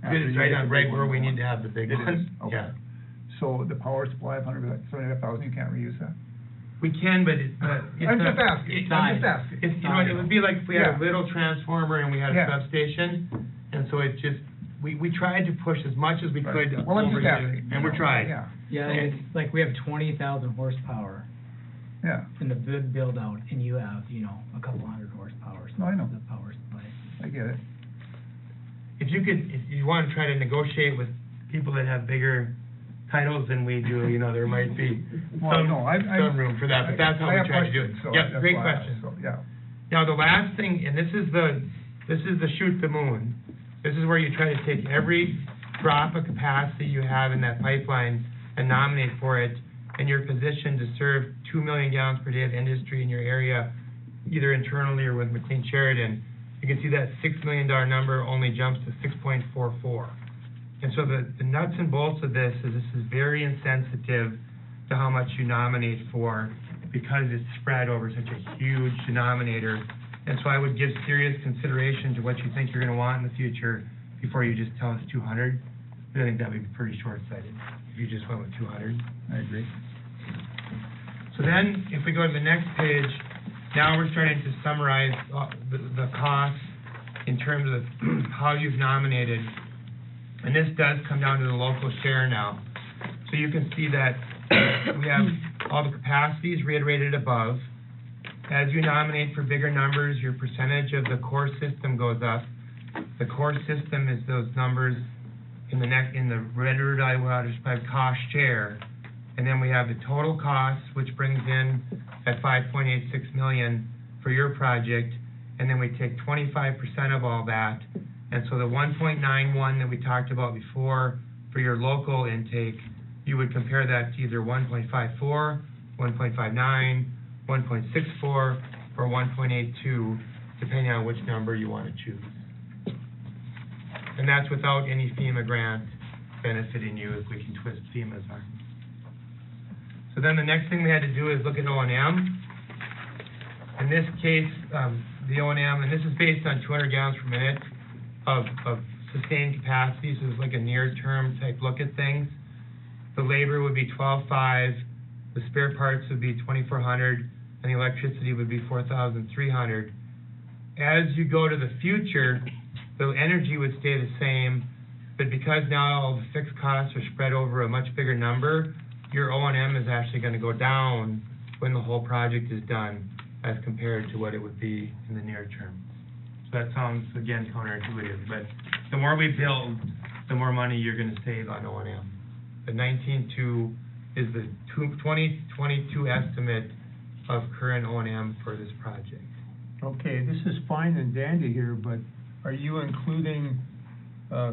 Speaker 9: Because it's right where we need to have the big
Speaker 1: It is,
Speaker 9: one.
Speaker 1: okay.
Speaker 9: Yeah.
Speaker 1: So the power supply of 175,000, you can't reuse that?
Speaker 9: We can, but it's
Speaker 1: I'm
Speaker 9: not-
Speaker 1: just asking, I'm just asking.
Speaker 9: It's, you know, it would be like if we had
Speaker 1: Yeah.
Speaker 9: a little transformer and we had a
Speaker 1: Yeah.
Speaker 9: substation, and so it just, we tried to push as much as we
Speaker 1: Right.
Speaker 9: could
Speaker 1: Well, I'm
Speaker 9: over
Speaker 1: just
Speaker 9: here,
Speaker 1: asking.
Speaker 9: and we're trying.
Speaker 1: Yeah,
Speaker 3: Yeah, and it's like we have 20,000 horsepower
Speaker 1: yeah,
Speaker 3: in the build out, and you have, you know, a couple hundred horsepower. So
Speaker 1: No, I know.
Speaker 3: The power supply.
Speaker 1: I get it.
Speaker 9: If you want to try to negotiate with people that have bigger titles than we do, you know, there might be
Speaker 1: Well, no,
Speaker 9: some room for that, but that's how
Speaker 1: I
Speaker 9: we
Speaker 1: have
Speaker 9: try to do it.
Speaker 1: questions, so
Speaker 9: Yep,
Speaker 1: that's
Speaker 9: great
Speaker 1: why I asked,
Speaker 9: question.
Speaker 1: so, yeah.
Speaker 9: Now, the last thing, and this is the shoot the moon. This is where you try to take every drop of capacity you have in that pipeline and nominate for it, and you're positioned to serve 2 million gallons per day of industry in your area, either internally or with McLean Sheridan. You can see that $6 million number only jumps to 6.44. And so the nuts and bolts of this is very insensitive to how much you nominate for, because it's spread over such a huge denominator. And so I would give serious consideration to what you think you're gonna want in the future before you just tell us 200. I think that would be pretty short-sighted if you just went with 200.
Speaker 1: I agree.
Speaker 9: So then, if we go to the next page, now we're starting to summarize the costs in terms of how you've nominated, and this does come down to the local share now. So you can see that we have all the capacities reiterated above. As you nominate for bigger numbers, your percentage of the core system goes up. The core system is those numbers in the Red River Valley Water Supply cost share. And then we have the total cost, which brings in at $5.86 million for your project. And then we take 25% of all that. And so the 1.91 that we talked about before for your local intake, you would compare that to either 1.54, 1.59, 1.64, or 1.82, depending on which number you want to choose. And that's without any FEMA grant benefiting you, if we can twist FEMA's arm. So then the next thing we had to do is look at O&M. In this case, the O&M, and this is based on 200 gallons per minute of sustained capacity, so it's like a near-term type look at things. The labor would be $12,500, the spare parts would be $2,400, and the electricity would be $4,300. As you go to the future, the energy would stay the same, but because now all the fixed costs are spread over a much bigger number, your O&M is actually going to go down when the whole project is done as compared to what it would be in the near term. So that sounds, again, counterintuitive, but the more we build, the more money you're going to save on O&M. The 19.2 is the 2022 estimate of current O&M for this project.
Speaker 4: Okay, this is fine and dandy here, but are you including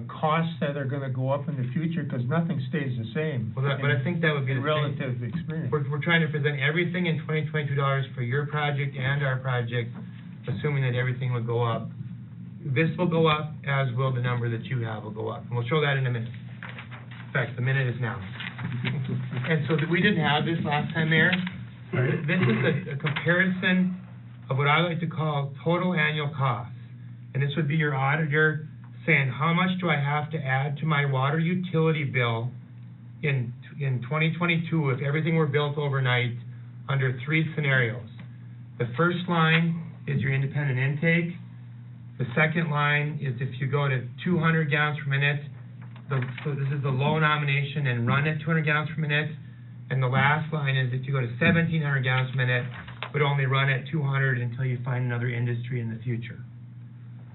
Speaker 4: costs that are gonna go up in the future? Because nothing stays the same.
Speaker 9: Well, but I think that would be the
Speaker 4: in relative experience.
Speaker 9: We're trying to present everything in 2022 dollars for your project and our project, assuming that everything would go up. This will go up, as will the number that you have will go up. And we'll show that in a minute. In fact, the minute is now. And so we didn't have this last time, Mayor. This is a comparison of what I like to call total annual costs. And this would be your auditor saying, how much do I have to add to my water utility bill in 2022 if everything were built overnight under 3 scenarios. The first line is your independent intake. The second line is if you go to 200 gallons per minute, so this is the low nomination and run at 200 gallons per minute. And the last line is if you go to 1,700 gallons per minute, but only run at 200 until you find another industry in the future.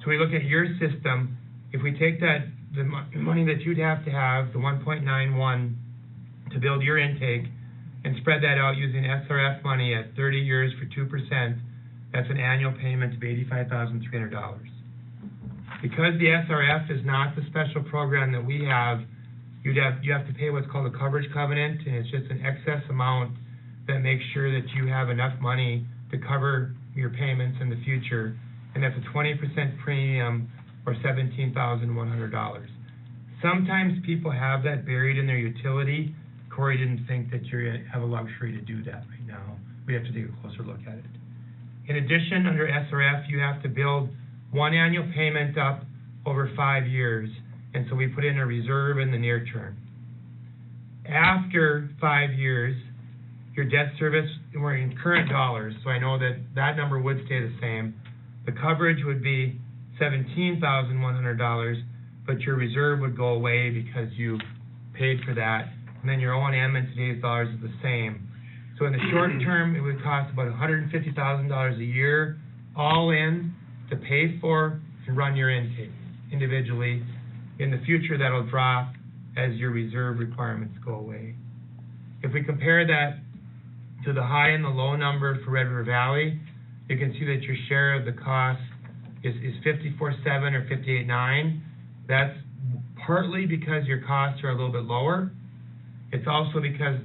Speaker 9: So we look at your system. If we take that, the money that you'd have to have, the 1.91 to build your intake, and spread that out using SRF money at 30 years for 2%, that's an annual payment of $85,300. Because the SRF is not the special program that we have, you have to pay what's called a coverage covenant, and it's just an excess amount that makes sure that you have enough money to cover your payments in the future, and that's a 20% premium or $17,100. Sometimes people have that buried in their utility. Corey didn't think that you have a luxury to do that right now. We have to take a closer look at it. In addition, under SRF, you have to build one annual payment up over 5 years, and so we put in a reserve in the near term. After 5 years, your debt service, we're in current dollars, so I know that that number would stay the same. The coverage would be $17,100, but your reserve would go away because you paid for that, and then your O&M in today's dollars is the same. So in the short term, it would cost about $150,000 a year, all in, to pay for and run your intake individually. In the future, that'll drop as your reserve requirements go away. If we compare that to the high and the low number for Red River Valley, you can see that your share of the cost is $54.7 or $58.9. That's partly because your costs are a little bit lower. It's also because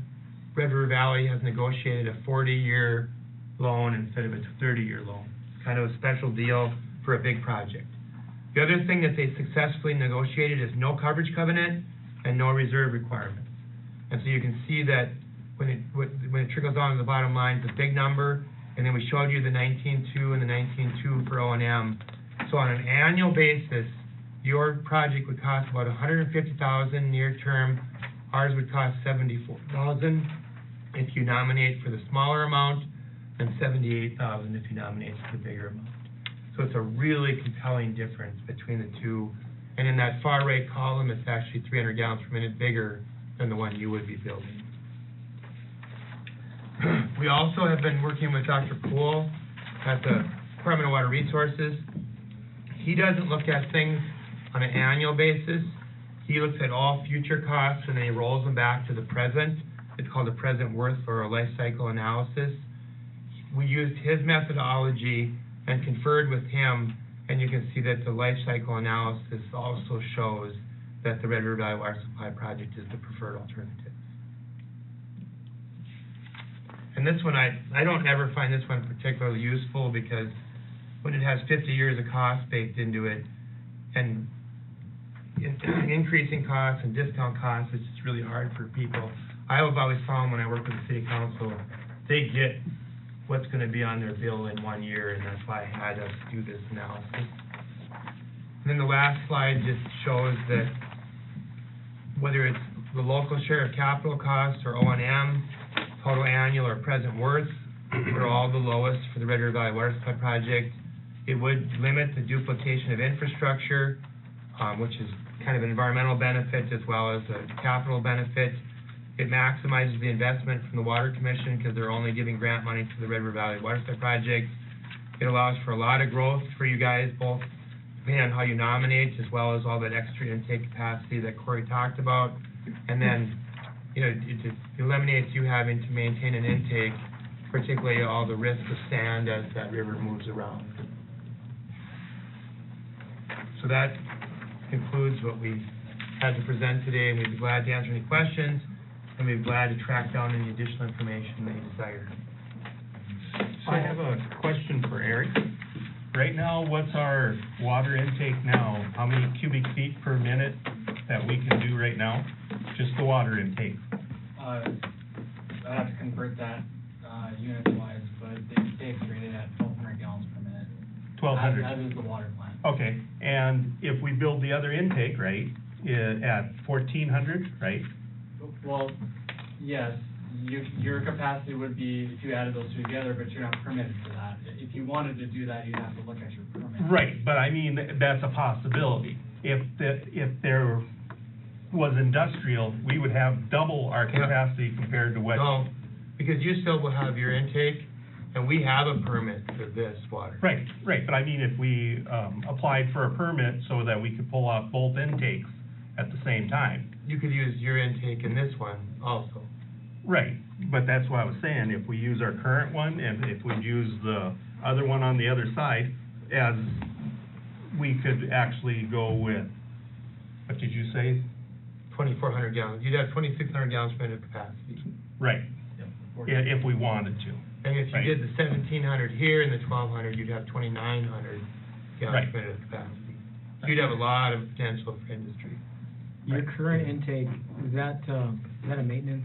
Speaker 9: Red River Valley has negotiated a 40-year loan instead of a 30-year loan. It's kind of a special deal for a big project. The other thing that they successfully negotiated is no coverage covenant and no reserve requirements. And so you can see that when it trickles down to the bottom line, it's a big number, and then we showed you the 19.2 and the 19.2 for O&M. So on an annual basis, your project would cost about $150,000 near term. Ours would cost $74,000 if you nominate for the smaller amount, and $78,000 if you nominate for the bigger amount. So it's a really compelling difference between the two. And in that far right column, it's actually 300 gallons per minute bigger than the one you would be building. We also have been working with Dr. Poole at the Department of Water Resources. He doesn't look at things on an annual basis. He looks at all future costs and then he rolls them back to the present. It's called a present worth or a life cycle analysis. We used his methodology and conferred with him, and you can see that the life cycle analysis also shows that the Red River Valley Water Supply Project is the preferred alternative. And this one, I don't ever find this one particularly useful because when it has 50 years of cost baked into it, and increasing costs and discount costs, it's just really hard for people. I have always found when I work with the city council, they get what's going to be on their bill in 1 year, and that's why I had us do this analysis. And then the last slide just shows that whether it's the local share of capital costs or O&M, total annual or present worth, are all the lowest for the Red River Valley Water Supply Project. It would limit the duplication of infrastructure, which is kind of an environmental benefit as well as a capital benefit. It maximizes the investment from the Water Commission because they're only giving grant money to the Red River Valley Water Supply Project. It allows for a lot of growth for you guys, both depending on how you nominate as well as all that extra intake capacity that Corey talked about. And then, you know, it eliminates you having to maintain an intake, particularly all the risk of sand as that river moves around. So that concludes what we had to present today, and we'd be glad to answer any questions, and we'd be glad to track down any additional information they desire.
Speaker 2: I have a question for Eric. Right now, what's our water intake now? How many cubic feet per minute that we can do right now? Just the water intake.
Speaker 5: I have to convert that, units-wise, but the intake's rated at 1,200 gallons per minute.
Speaker 2: 1,200.
Speaker 5: That is the water plant.
Speaker 2: Okay, and if we build the other intake, right, at 1,400, right?
Speaker 5: Well, yes, your capacity would be if you added those two together, but you're not permitted for that. If you wanted to do that, you'd have to look at your permit.
Speaker 2: Right, but I mean, that's a possibility. If there was industrial, we would have double our capacity compared to what.
Speaker 9: No, because you still will have your intake, and we have a permit for this water.
Speaker 2: Right, but I mean, if we, applied for a permit so that we could pull off both intakes at the same time.
Speaker 9: You could use your intake in this one also.
Speaker 2: Right, but that's what I was saying, if we use our current one, and if we use the other one on the other side, as we could actually go with, what did you say?
Speaker 9: 2,400 gallons. You'd have 2,600 gallons per minute capacity.
Speaker 2: Right, if we wanted to.
Speaker 9: And if you
Speaker 2: Right.
Speaker 9: did the 1,700 here and the 1,200, you'd have 2,900 gallons
Speaker 2: Right.
Speaker 9: per minute of capacity. So you'd have a lot of potential for industry.
Speaker 3: Your current intake, is that a maintenance?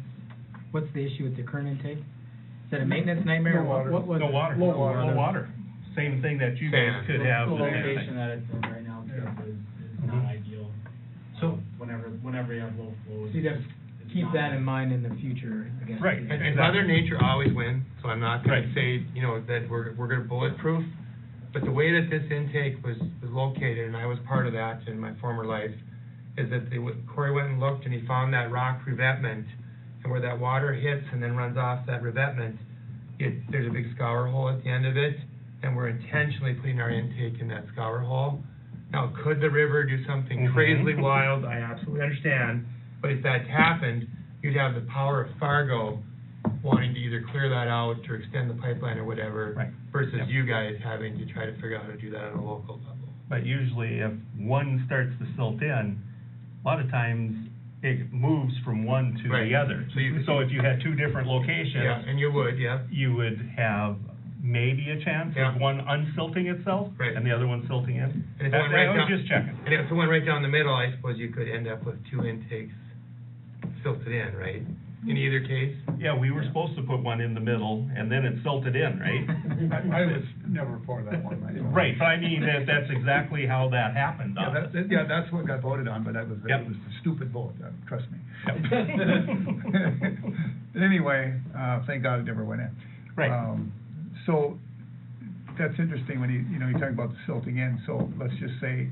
Speaker 3: What's the issue with the current intake? Is that a maintenance nightmare?
Speaker 1: No water.
Speaker 3: What was
Speaker 2: No
Speaker 3: it?
Speaker 2: water, low water. Same thing that you guys
Speaker 9: Sand.
Speaker 2: could have.
Speaker 5: The
Speaker 2: the same
Speaker 5: location
Speaker 2: thing.
Speaker 5: that it's in right now, too, is not ideal.
Speaker 9: So-
Speaker 5: Whenever you have low flows.
Speaker 3: So you'd have to
Speaker 5: it's
Speaker 3: keep
Speaker 5: not
Speaker 3: that in
Speaker 5: ideal.
Speaker 3: mind in the future, I guess.
Speaker 2: Right.
Speaker 9: And Mother Nature always wins, so I'm not gonna
Speaker 2: Right.
Speaker 9: say, you know, that we're gonna bulletproof. But the way that this intake was located, and I was part of that in my former life, is that Corey went and looked and he found that rock revetment, and where that water hits and then runs off that revetment, there's a big scour hole at the end of it, and we're intentionally putting our intake in that scour hole. Now, could the river do something
Speaker 2: Mhm.
Speaker 9: crazily wild? I absolutely understand, but if that happened, you'd have the power of Fargo wanting to either clear that out or extend the pipeline or whatever,
Speaker 2: Right.
Speaker 9: versus
Speaker 2: Yep.
Speaker 9: you guys having to try to figure out how to do that on a local level.
Speaker 2: But usually if one starts to silt in, a lot of times it moves from one to
Speaker 9: Right.
Speaker 2: the other.
Speaker 9: So
Speaker 2: if you had two different locations.
Speaker 9: Yeah, and you would, yeah.
Speaker 2: You would have maybe a chance
Speaker 9: Yeah.
Speaker 2: of one unsilting itself.
Speaker 9: Right.
Speaker 2: And the other one silting in.
Speaker 9: And if it went right
Speaker 2: I was
Speaker 9: down-
Speaker 2: just checking.
Speaker 9: And if it went right down the middle, I suppose you could end up with two intakes silted in, right? In either case?
Speaker 2: Yeah, we were supposed to put one in the middle and then it silted in, right?
Speaker 1: I was never for that one.
Speaker 2: Right, but I mean, that's exactly how that happened.
Speaker 1: Yeah, that's what got voted on, but that was,
Speaker 2: Yep.
Speaker 1: it was a stupid vote, trust me.
Speaker 2: Yep.
Speaker 1: Anyway, thank God it never went in.
Speaker 2: Right.
Speaker 1: So, that's interesting when you know, you talk about the silting in, so let's just say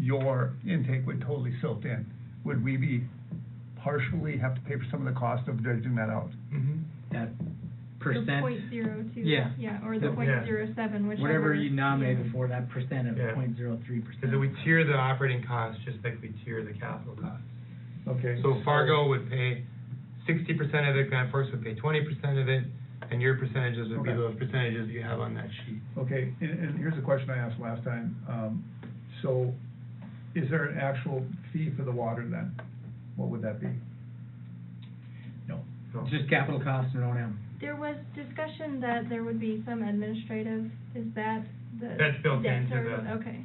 Speaker 1: your intake would totally silt in. Would we be partially have to pay for some of the cost of dredging that out?
Speaker 9: Mhm.
Speaker 3: That
Speaker 6: The
Speaker 3: percent,
Speaker 6: .02.
Speaker 3: Yeah.
Speaker 6: Yeah, or the
Speaker 3: The-
Speaker 6: .07, whichever.
Speaker 3: whatever you nominated
Speaker 6: yeah.
Speaker 3: for, that percent of
Speaker 9: Yeah.
Speaker 3: 0.03%.
Speaker 9: Because we tier the operating costs just like we tier the capital costs.
Speaker 1: Okay.
Speaker 9: So Fargo would pay 60% of it, Grand Forks would pay 20% of it, and your percentages would be
Speaker 1: Okay.
Speaker 9: those percentages you have on that sheet.
Speaker 1: Okay, and here's a question I asked last time. So is there an actual fee for the water then? What would that be?
Speaker 3: No,
Speaker 9: No.
Speaker 3: just capital costs and O&M.
Speaker 6: There was discussion that there would be some administrative, is that the?
Speaker 9: That's built
Speaker 6: debt
Speaker 9: into
Speaker 6: service?
Speaker 9: the-
Speaker 6: Okay,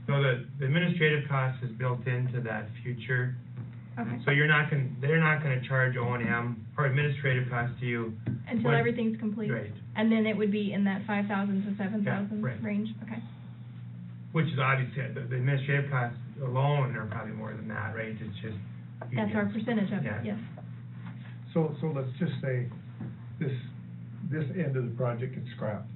Speaker 9: So the administrative cost is built into that future.
Speaker 6: okay.
Speaker 9: So they're not gonna charge O&M or administrative costs to you.
Speaker 6: Until
Speaker 9: when-
Speaker 6: everything's complete?
Speaker 9: Right.
Speaker 6: And then it would be in that 5,000 to 7,000
Speaker 9: right.
Speaker 6: range? Okay.
Speaker 9: Which is obviously, the administrative costs alone are probably more than that, right? It's just.
Speaker 6: That's our percentage of it,
Speaker 9: Yeah.
Speaker 6: yes.
Speaker 1: So let's just say this end of the project gets scrapped.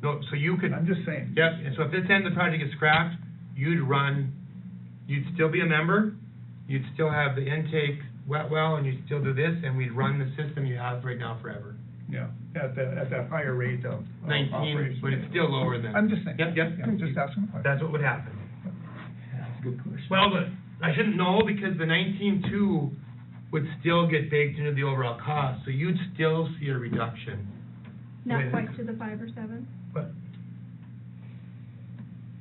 Speaker 9: No, so you could.
Speaker 1: I'm just saying.
Speaker 9: Yep, and so if this end of the project gets scrapped, you'd still be a member, you'd still have the intake wet well, and you'd still do this, and we'd run the system you have right now forever.
Speaker 1: Yeah, at that higher rate of
Speaker 9: 19,
Speaker 1: operation.
Speaker 9: but it's still lower than.
Speaker 1: I'm just saying.
Speaker 9: Yep,
Speaker 1: Yeah, just asking a question.
Speaker 9: That's what would happen.
Speaker 3: That's a good question.
Speaker 9: Well, but I shouldn't know, because the 19.2 would still get baked into the overall cost, so you'd still see a reduction.
Speaker 6: Not
Speaker 9: With-
Speaker 6: quite to the 5 or 7?
Speaker 9: But,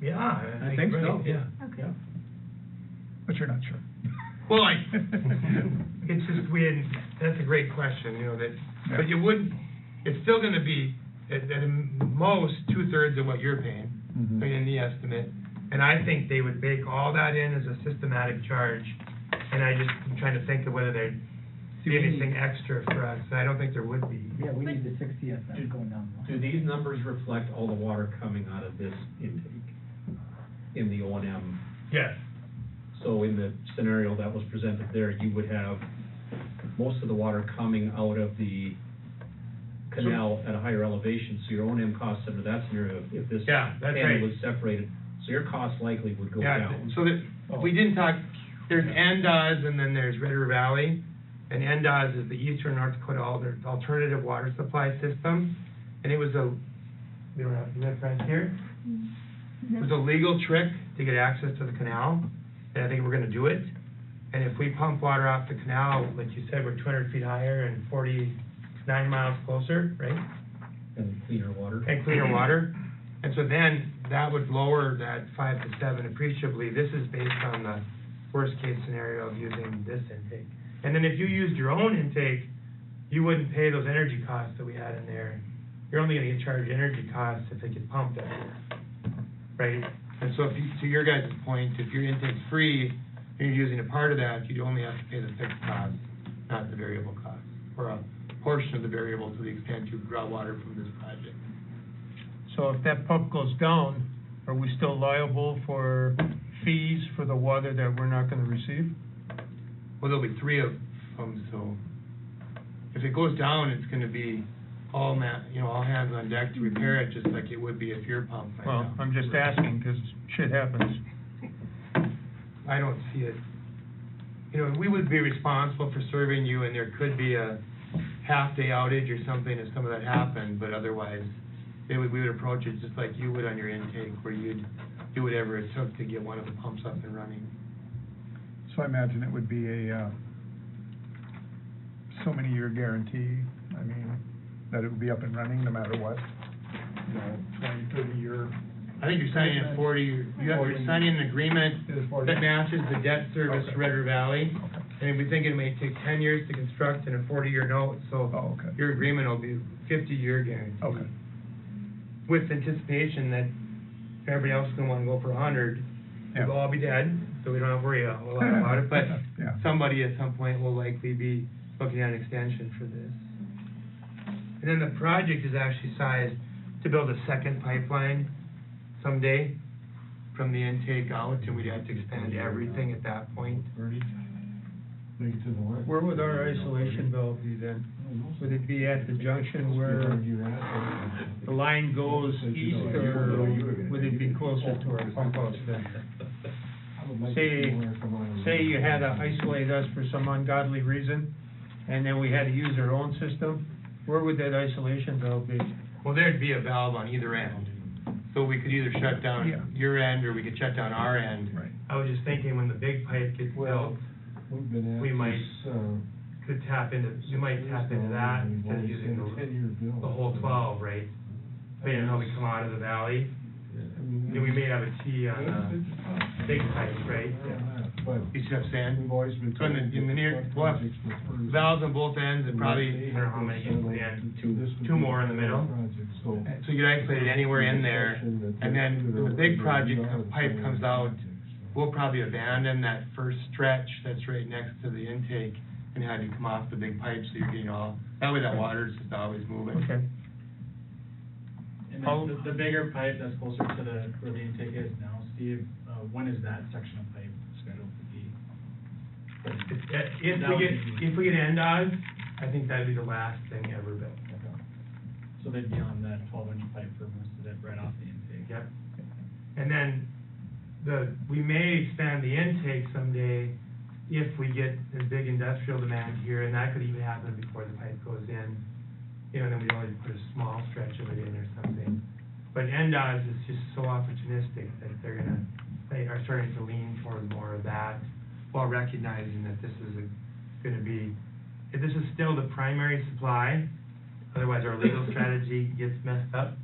Speaker 9: yeah,
Speaker 3: I think so.
Speaker 9: right, yeah.
Speaker 6: Okay.
Speaker 3: Yeah.
Speaker 1: But you're not sure.
Speaker 9: Well, it's just, that's a great question, you know, but you wouldn't, it's still gonna be at most 2/3 of what you're paying,
Speaker 1: Mhm.
Speaker 9: in the estimate. And I think they would bake all that in as a systematic charge, and I'm trying to think of whether there'd be anything extra for us, and I don't think there would be.
Speaker 3: Yeah, we
Speaker 6: But-
Speaker 3: need the 60th, that's going down the
Speaker 8: Do
Speaker 3: line.
Speaker 8: these numbers reflect all the water coming out of this intake in the O&M?
Speaker 9: Yes.
Speaker 8: So in the scenario that was presented there, you would have most of the water coming out of the canal at a higher elevation, so your O&M costs under that scenario, if this
Speaker 9: Yeah, that's
Speaker 8: panel
Speaker 9: right.
Speaker 8: was separated, so your costs likely would go
Speaker 9: Yeah,
Speaker 8: down.
Speaker 9: so that, we didn't talk, there's NDOS and then there's Red River Valley. And NDOS is the Eastern North Dakota Alternative Water Supply System. And it was we don't have the friends here. It was a legal trick to get access to the canal, and I think we're gonna do it. And if we pump water off the canal, like you said, we're 200 feet higher and 49 miles closer, right?
Speaker 8: And cleaner water.
Speaker 9: And cleaner water. And so then, that would lower that 5 to 7 appreciably. This is based on the worst-case scenario of using this intake. And then if you used your own intake, you wouldn't pay those energy costs that we had in there. You're only gonna get charged energy costs if they get pumped everywhere, right? And so if you, to your guys' point, if your intake's free, and you're using a part of that, you'd only have to pay the fixed cost, not the variable cost, or a portion of the variable to the extent you draw water from this project.
Speaker 4: So if that pump goes down, are we still liable for fees for the water that we're not gonna receive?
Speaker 9: Well, there'll be 3 of them, so if it goes down, it's gonna be all hands on deck to repair it, just like it would be if your pump went
Speaker 4: Well,
Speaker 9: down.
Speaker 4: I'm just asking, 'cause shit happens.
Speaker 9: I don't see it. You know, we would be responsible for serving you, and there could be a half-day outage or something if some of that happened, but otherwise, we would approach it just like you would on your intake, where you'd do whatever it took to get one of the pumps up and running.
Speaker 1: So I imagine it would be a, so many year guarantee, I mean, that it would be up and running no matter what. 20, 30 year.
Speaker 9: I think you're signing a 40, you're signing an agreement
Speaker 1: It is 40.
Speaker 9: that matches the debt service
Speaker 1: Okay.
Speaker 9: to Red River Valley.
Speaker 1: Okay.
Speaker 9: And we think it may take 10 years to construct and a 40-year note, so
Speaker 1: Oh, okay.
Speaker 9: your agreement will be 50-year guarantee.
Speaker 1: Okay.
Speaker 9: With anticipation that everybody else is gonna wanna go for 100.
Speaker 1: Yeah.
Speaker 9: We'll all be dead, so we don't have to worry a whole lot about it, but
Speaker 1: Yeah.
Speaker 9: somebody at some point will likely be looking at an extension for this. And then the project is actually sized to build a second pipeline someday from the intake out, and we'd have to expand everything at that point.
Speaker 7: Leak to the west.
Speaker 4: Where would our isolation valve be then? Would it be at the junction where the line goes east, or would it be closer to our pump house then? Say you had to isolate us for some ungodly reason, and then we had to use our own system, where would that isolation valve be?
Speaker 9: Well, there'd be a valve on either end, so we could either shut down your end, or we could shut down our end.
Speaker 1: Right.
Speaker 9: I was just thinking, when the big pipe gets built, we might, could tap into, you might tap into that instead of using the whole 12, right? Depending on how we come out of the valley, then we may have a T on the big pipe, right? You see what I'm saying? So in the near, we'll have valves on both ends, and probably, I don't know how many in the end, two more in the middle. So you'd isolate it anywhere in there, and then when the big project pipe comes out, we'll probably abandon that first stretch that's right next to the intake and have you come off the big pipe, so you're getting all, that way that water's just always moving.
Speaker 4: Okay.
Speaker 5: And then the bigger pipe that's closer to the, where the intake is now, Steve, when is that section of pipe scheduled to be?
Speaker 9: If we get NDOT, I think that'd be the last thing ever built.
Speaker 5: So they'd be on that 12-inch pipe for most of it, right off the intake?
Speaker 9: Yep. And then we may expand the intake someday if we get this big industrial demand here, and that could even happen before the pipe goes in. You know, then we'd only put a small stretch of it in or something. But NDOT is just so opportunistic that they are starting to lean toward more of that, while recognizing that this is if this is still the primary supply, otherwise our legal strategy gets messed up.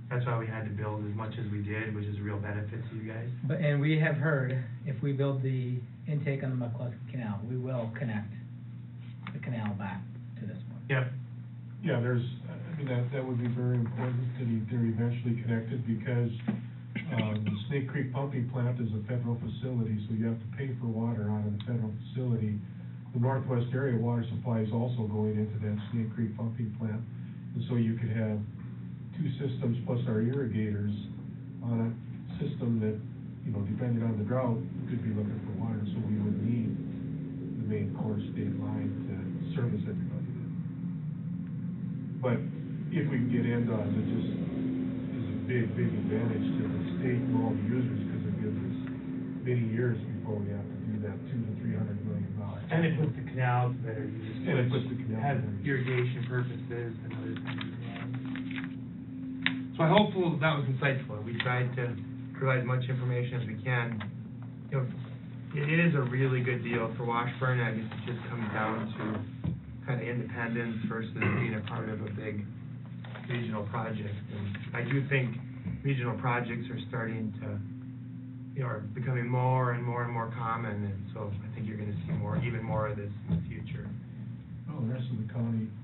Speaker 9: That's why we had to build as much as we did, which is a real benefit to you guys.
Speaker 3: And we have heard, if we build the intake on the McCluskey Canal, we will connect the canal back to this one.
Speaker 9: Yep.
Speaker 11: Yeah, that would be very important that they're eventually connected, because, the Snake Creek pumping plant is a federal facility, so you have to pay for water out of the federal facility. The Northwest area water supply is also going into that Snake Creek pumping plant, and so you could have two systems plus our irrigators on a system that, depending on the drought, could be looking for water, so we would need the main core state line to service everybody. But if we can get NDOT, it just is a big advantage to the state and all the users, because it gives us many years before we have to do that $200 to $300 million.
Speaker 9: And it puts the canals better use,
Speaker 11: And it puts the canals
Speaker 9: has
Speaker 11: better use.
Speaker 9: irrigation purposes and other things. So I hope that was insightful. We tried to provide as much information as we can. It is a really good deal for Washburn. I guess it just comes down to kind of independence versus being a part of a big regional project. And I do think regional projects are starting to, are becoming more and more common, and so I think you're gonna see even more of this in the future.
Speaker 11: Oh, the rest of the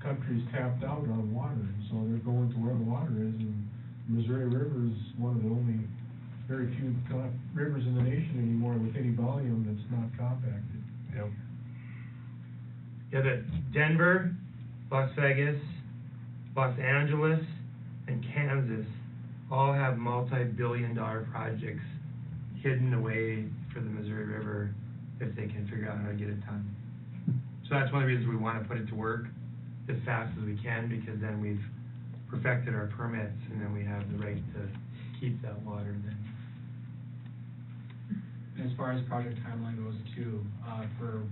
Speaker 11: country's tapped out on water, and so they're going to where the water is, and the Missouri River is one of the only very few rivers in the nation anymore with any volume that's not compacted.
Speaker 9: Yep. Yeah, that Denver, Las Vegas, Los Angeles, and Kansas all have multi-billion-dollar projects hidden away for the Missouri River if they can figure out how to get it done. So that's one of the reasons we want to put it to work as fast as we can, because then we've perfected our permits, and then we have the right to keep that water then.
Speaker 5: And as far as project timeline goes too, for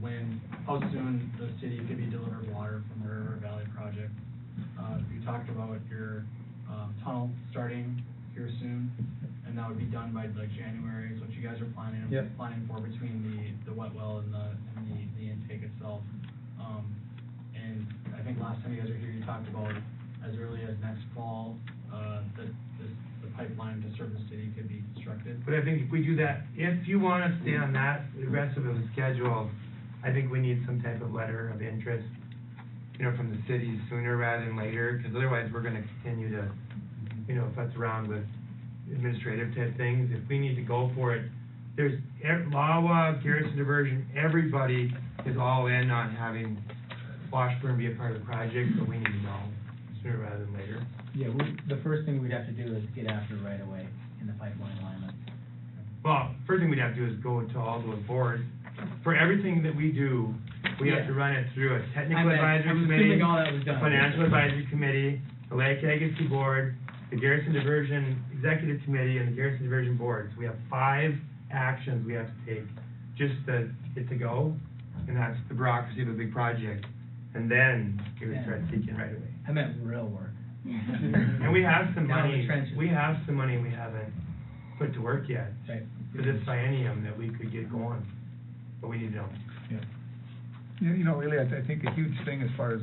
Speaker 5: how soon the city could be delivered water from the River Valley project. You talked about your, tunnel starting here soon, and that would be done by like January, is what you guys are planning for between the wet well and the intake itself. And I think last time you guys were here, you talked about as early as next fall, the pipeline to serve the city could be constructed.
Speaker 9: But I think if we do that, if you want to stay on that aggressive of a schedule, I think we need some type of letter of interest, from the city sooner rather than later, because otherwise we're gonna continue to, futz around with administrative type things. If we need to go for it, there's Lawa, Garrison Diversion, everybody is all in on having Washburn be a part of the project, but we need to know sooner rather than later.
Speaker 3: Yeah, the first thing we'd have to do is get after it right away in the pipeline alignment.
Speaker 9: Well, first thing we'd have to do is go to all those boards. For everything that we do, we have to run it through a technical
Speaker 3: I'm
Speaker 9: advisory
Speaker 3: assuming
Speaker 9: committee,
Speaker 3: all that was
Speaker 9: a
Speaker 3: done.
Speaker 9: financial advisory committee, the Lake Agassiz Board, the Garrison Diversion Executive Committee, and the Garrison Diversion Board. So we have 5 actions we have to take just to get to go, and that's the bureaucracy of a big project. And then we would start seeking right away.
Speaker 3: I meant real work.
Speaker 9: And we have some
Speaker 3: Down in the
Speaker 9: money,
Speaker 3: trenches.
Speaker 9: we have some money we haven't put to work yet
Speaker 3: Right.
Speaker 9: for this biennium that we could get going, but we need to know.
Speaker 1: You know, really, I think a huge thing as far as,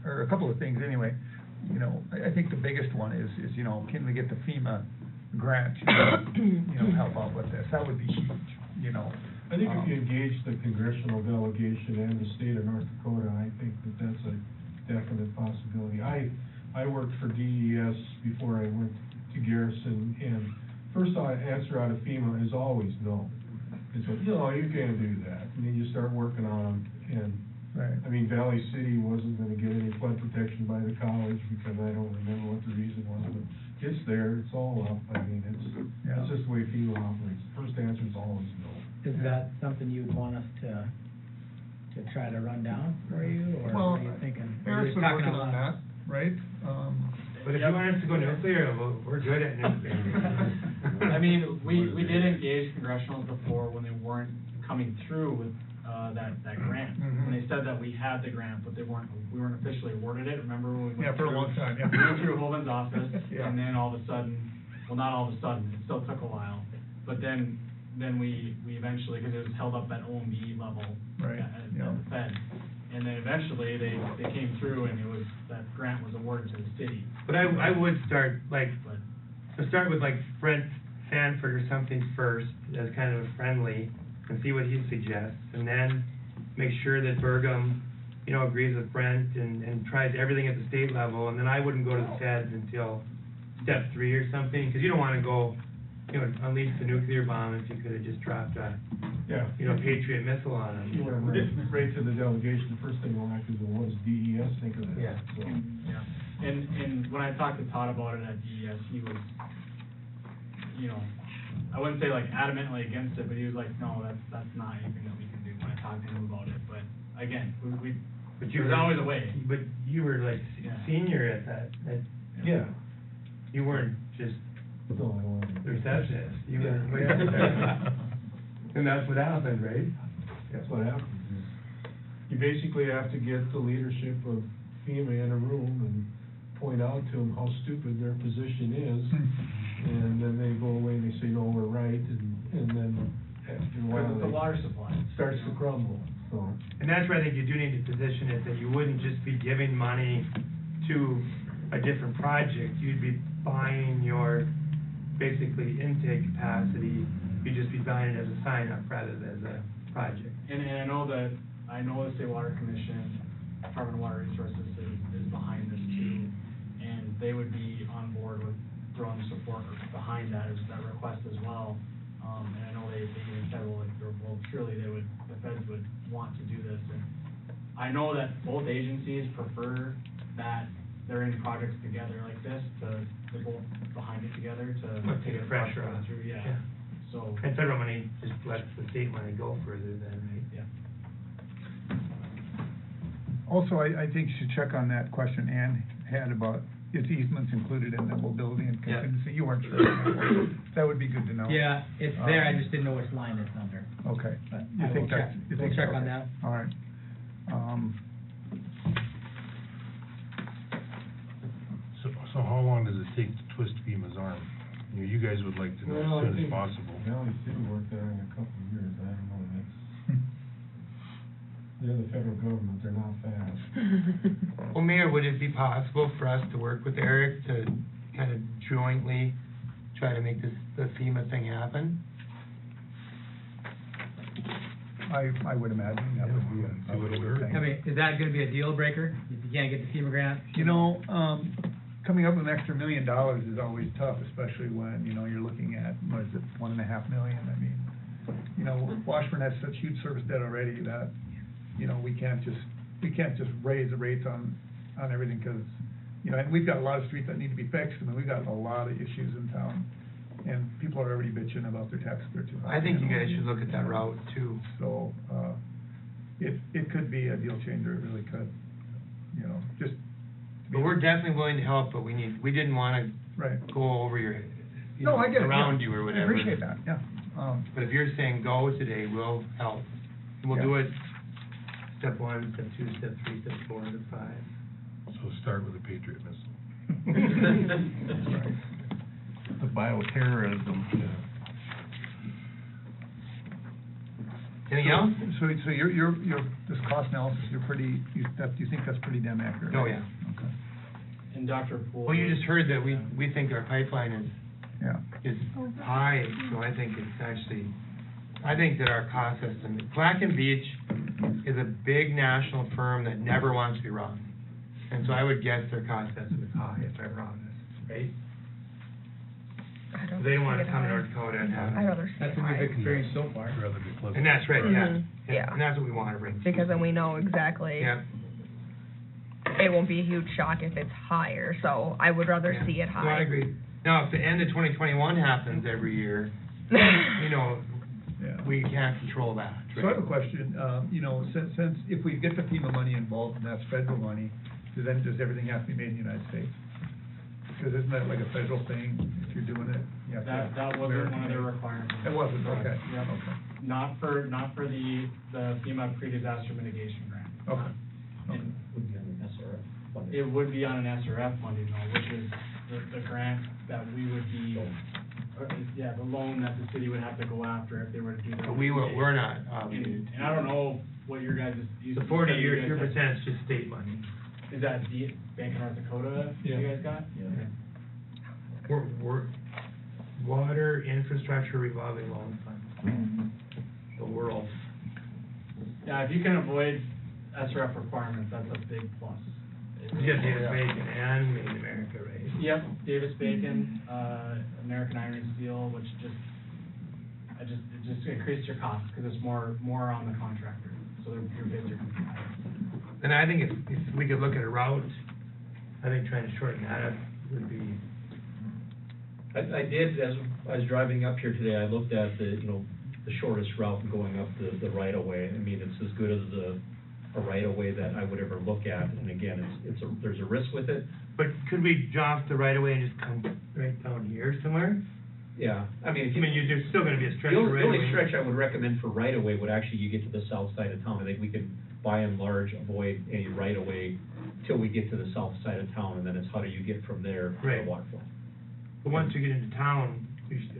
Speaker 1: or a couple of things anyway, you know, I think the biggest one is, you know, can we get the FEMA grant, you know, help out with this? That would be huge, you know.
Speaker 11: I think if you engage the congressional delegation and the state of North Dakota, I think that that's a definite possibility. I worked for DES before I went to Garrison, and first answer out of FEMA is always no. It's like, no, you can't do that. And then you start working on them, and,
Speaker 1: Right.
Speaker 11: I mean, Valley City wasn't gonna get any flood protection by the college, because I don't remember what the reason was, but it's there, it's all up. I mean,
Speaker 1: Yeah.
Speaker 11: it's just the way FEMA operates. First answer is always no.
Speaker 3: Is that something you'd want us to try to run down for you, or
Speaker 1: Well,
Speaker 3: what are you thinking? Or
Speaker 1: Eric's
Speaker 3: you're
Speaker 1: been
Speaker 3: talking
Speaker 1: working
Speaker 3: a
Speaker 1: on
Speaker 3: lot?
Speaker 1: that, right?
Speaker 9: But if you want us to go nuclear, well, we're good at nuclear.
Speaker 5: I mean, we did engage congressionals before when they weren't coming through with, that grant.
Speaker 1: Mhm.
Speaker 5: When they said that we had the grant, but we weren't officially awarded it, remember when we went
Speaker 1: Yeah, for a
Speaker 5: through-
Speaker 1: long time, yeah.
Speaker 5: We went through Hoven's office,
Speaker 1: Yeah.
Speaker 5: and then all of a sudden, well, not all of a sudden, it still took a while, but then we eventually, because it was held up at OMB level.
Speaker 1: Right,
Speaker 5: At
Speaker 1: yeah.
Speaker 5: the Fed, and then eventually they came through and that grant was awarded to the city,
Speaker 9: But I would start, like,
Speaker 5: but.
Speaker 9: to start with like Brent Sanford or something first, as kind of a friendly, and see what he suggests, and then make sure that Burgum, you know, agrees with Brent and tries everything at the state level, and then I wouldn't go to the feds until step 3 or something, because you don't wanna go, you know, unleash the nuclear bomb if you could've just dropped a,
Speaker 11: Yeah.
Speaker 9: you know, Patriot missile on
Speaker 11: You
Speaker 9: them.
Speaker 11: went right to the delegation, the first thing we'll ask is, well, what does DES think of this?
Speaker 9: Yeah.
Speaker 11: So,
Speaker 5: Yeah, and when I talked to Todd about it at DES, he was, you know, I wouldn't say like adamantly against it, but he was like, no, that's not anything that we can do, when I talked to him about it, but again,
Speaker 9: But you
Speaker 5: there's
Speaker 9: were-
Speaker 5: always a way.
Speaker 9: But you were like
Speaker 5: Yeah.
Speaker 9: senior at that,
Speaker 11: yeah.
Speaker 9: you weren't just
Speaker 11: No, I wasn't.
Speaker 9: the receptionist, you were.
Speaker 11: Yeah.
Speaker 9: And that's what happened, right?
Speaker 11: That's what happens, is you basically have to get the leadership of FEMA in a room and point out to them how stupid their position is, and then they go away and they say, no, we're right, and then after a while,
Speaker 5: Because it's the water supply.
Speaker 11: it starts to crumble, so.
Speaker 9: And that's where I think you do need to position it, that you wouldn't just be giving money to a different project, you'd be buying your, basically, intake capacity, you'd just be buying it as a sign-up rather than as a project.
Speaker 5: And I know the State Water Commission, Department of Water Resources is behind this too, and they would be on board with throwing support behind that request as well. And I know they even said, well, surely the feds would want to do this, and I know that both agencies prefer that they're in projects together like this, they're both behind it together to.
Speaker 9: Well, take the pressure off.
Speaker 5: Through, yeah,
Speaker 9: Yeah.
Speaker 5: so.
Speaker 9: And federal money just lets the state money go further than, right?
Speaker 5: Yeah.
Speaker 1: Also, I think you should check on that question Ann had about, is easements included in the mobility and
Speaker 9: Yeah.
Speaker 1: contingency? You weren't sure. That would be good to know.
Speaker 3: Yeah, it's there, I just didn't know which line it's under.
Speaker 1: Okay.
Speaker 3: But
Speaker 1: You
Speaker 3: I will
Speaker 1: think that's,
Speaker 3: check.
Speaker 1: you
Speaker 3: We'll
Speaker 1: think,
Speaker 3: check
Speaker 1: okay.
Speaker 3: on that.
Speaker 1: All right.
Speaker 12: So how long does it take to twist FEMA's arm? You guys would like to know
Speaker 11: Well, I
Speaker 12: as soon as
Speaker 11: think
Speaker 12: possible.
Speaker 11: Valley City worked there in a couple of years, I don't know, they're the federal government, they're not fast.
Speaker 9: Well, Mayor, would it be possible for us to work with Eric to kind of jointly try to make this, the FEMA thing happen?
Speaker 1: I would imagine that would be a good thing.
Speaker 3: I mean, is that gonna be a deal breaker, if you can't get the FEMA grant?
Speaker 1: You know, coming up with an extra $1 million is always tough, especially when, you know, you're looking at, what is it, $1.5 million? I mean, you know, Washburn has such huge service debt already that, you know, we can't just raise the rates on everything, because, you know, and we've got a lot of streets that need to be fixed, I mean, we've got a lot of issues in town, and people are already bitching about their tax bill too high.
Speaker 9: I think you
Speaker 1: know.
Speaker 9: guys should look at that route too.
Speaker 1: So, it could be a deal changer, it really could, you know, just.
Speaker 9: But we're definitely willing to help, but we didn't wanna
Speaker 1: Right.
Speaker 9: go over your,
Speaker 1: No, I get it, yeah.
Speaker 9: around you or
Speaker 1: I
Speaker 9: whatever.
Speaker 1: appreciate that, yeah.
Speaker 9: But if you're saying go today, we'll help. And we'll do it step 1, step 2, step 3, step 4, step 5.
Speaker 12: So start with a Patriot missile.
Speaker 1: That's right.
Speaker 2: The bioterrorism.
Speaker 9: Anything else?
Speaker 1: So this cost analysis, you think that's pretty damn accurate?
Speaker 9: Oh, yeah.
Speaker 1: Okay,
Speaker 5: And Dr. Poole.
Speaker 9: Well, you just heard that we think our pipeline
Speaker 1: yeah.
Speaker 9: is high, so I think that our cost estimate, Black and Beach is a big national firm that never wants to be wrong. And so I would guess their cost estimate's high if I'm wrong, right?
Speaker 10: I don't
Speaker 9: They don't
Speaker 10: see
Speaker 9: wanna
Speaker 10: it
Speaker 9: come to
Speaker 10: high.
Speaker 9: North Dakota and have.
Speaker 10: I'd rather see
Speaker 3: That's
Speaker 10: it
Speaker 3: what we've
Speaker 10: high,
Speaker 3: experienced so far.
Speaker 12: I'd rather be pleasant.
Speaker 9: And that's right, yeah.
Speaker 10: Mhm, yeah.
Speaker 9: And that's what we wanna bring.
Speaker 10: because then we know exactly.
Speaker 9: Yeah.
Speaker 10: It won't be a huge shock if it's higher, so I would rather
Speaker 9: Yeah.
Speaker 10: see it high.
Speaker 9: No, I agree. Now, if the end of 2021 happens every year, you know,
Speaker 1: Yeah.
Speaker 9: we can't control that,
Speaker 1: So I have a
Speaker 9: right?
Speaker 1: question, you know, since if we get the FEMA money involved and that's federal money, does everything have to be made in the United States? Because isn't that like a federal thing, if you're doing it? You have to have
Speaker 5: That wasn't one of their
Speaker 1: American-made?
Speaker 5: requirements.
Speaker 1: It wasn't, okay,
Speaker 5: Yep.
Speaker 1: okay,
Speaker 5: Not for the FEMA pre-disaster mitigation grant.
Speaker 1: okay.
Speaker 5: And
Speaker 8: Would be on the SRF funding.
Speaker 5: it would be on an SRF funding though, which is the grant that we would be, or, yeah, the loan that the city would have to go after if they were to do that.
Speaker 9: But we're not obligated.
Speaker 5: And I don't know what your guys' you
Speaker 9: The
Speaker 5: said
Speaker 9: 40,
Speaker 5: you
Speaker 9: your
Speaker 5: guys had-
Speaker 9: percent's just state money.
Speaker 5: Is that the Bank of North Dakota you
Speaker 11: Yeah.
Speaker 5: guys got?
Speaker 8: Yeah.
Speaker 5: Okay.
Speaker 9: We're water infrastructure revolving loan fund. The world.
Speaker 5: Yeah, if you can avoid SRF requirements, that's a big plus.
Speaker 9: You got Davis Bacon and Made in America, right?
Speaker 5: Yep, Davis Bacon, American Iron and Steel, which it just increased your cost, because it's more on the contractor, so your bids are gonna be higher.
Speaker 9: And I think if we could look at a route, I think trying to shorten that up would be,
Speaker 8: I did, as I was driving up here today, I looked at the shortest route going up the right of way. I mean, it's as good as a right of way that I would ever look at, and again, there's a risk with it.
Speaker 9: but could we drop the right of way and just come right down here somewhere?
Speaker 8: Yeah, I mean, if
Speaker 9: I
Speaker 8: you.
Speaker 9: mean, there's still gonna be a stretch
Speaker 8: The
Speaker 9: of
Speaker 8: only,
Speaker 9: right
Speaker 8: the
Speaker 9: of
Speaker 8: only
Speaker 9: way.
Speaker 8: stretch I would recommend for right of way would actually, you get to the south side of town. I think we can, by and large, avoid any right of way till we get to the south side of town, and then it's how do you get from there to
Speaker 9: Right.
Speaker 8: the water flow.
Speaker 9: But once you get into town,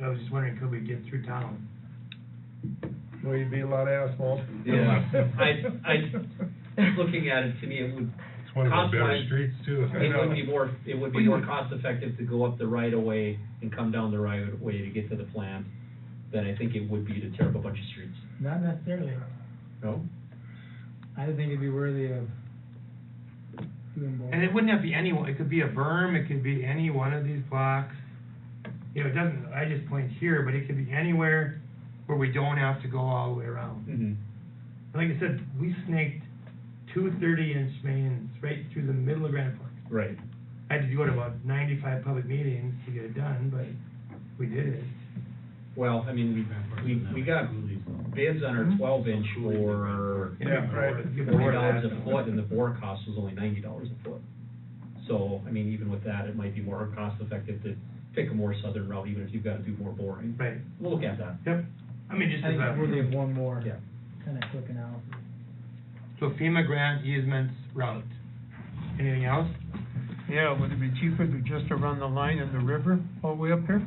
Speaker 9: I was just wondering, could we get through town?
Speaker 1: Well, you'd be a lot of asphalt.
Speaker 8: Yeah, looking at it, to me, it would,
Speaker 12: It's one of the better
Speaker 8: Cost-wise,
Speaker 12: streets too.
Speaker 8: it would be more cost effective to go up the right of way and come down the right of way to get to the plant than I think it would be to tear up a bunch of streets.
Speaker 3: Not necessarily.
Speaker 8: No?
Speaker 3: I think it'd be worthy of doing both.
Speaker 9: And it wouldn't have to be any one, it could be a berm, it could be any one of these blocks. You know, it doesn't, I just point here, but it could be anywhere where we don't have to go all the way around.
Speaker 8: Mm-hmm.
Speaker 9: Like I said, we snaked 2 30-inch mains right through the middle of Grand Forks.
Speaker 8: Right.
Speaker 9: I had to go to about 95 public meetings to get it done, but we did it.
Speaker 8: Well, I mean, we got bids on our 12-inch for
Speaker 1: Yeah, right.
Speaker 8: $40 a foot, and the bore cost was only $90 a foot. So, I mean, even with that, it might be more cost effective to pick a more southern route, even if you've got to do more boring.
Speaker 9: Right.
Speaker 8: We'll look at that.
Speaker 9: Yep. I mean, just
Speaker 3: I
Speaker 9: as
Speaker 3: think it's worthy
Speaker 9: a,
Speaker 3: of one more
Speaker 8: Yeah.
Speaker 3: kind of quick analysis.
Speaker 9: so FEMA grant easements route. Anything else?
Speaker 4: Yeah, would it be cheaper to just to run the line in the river all the way up here?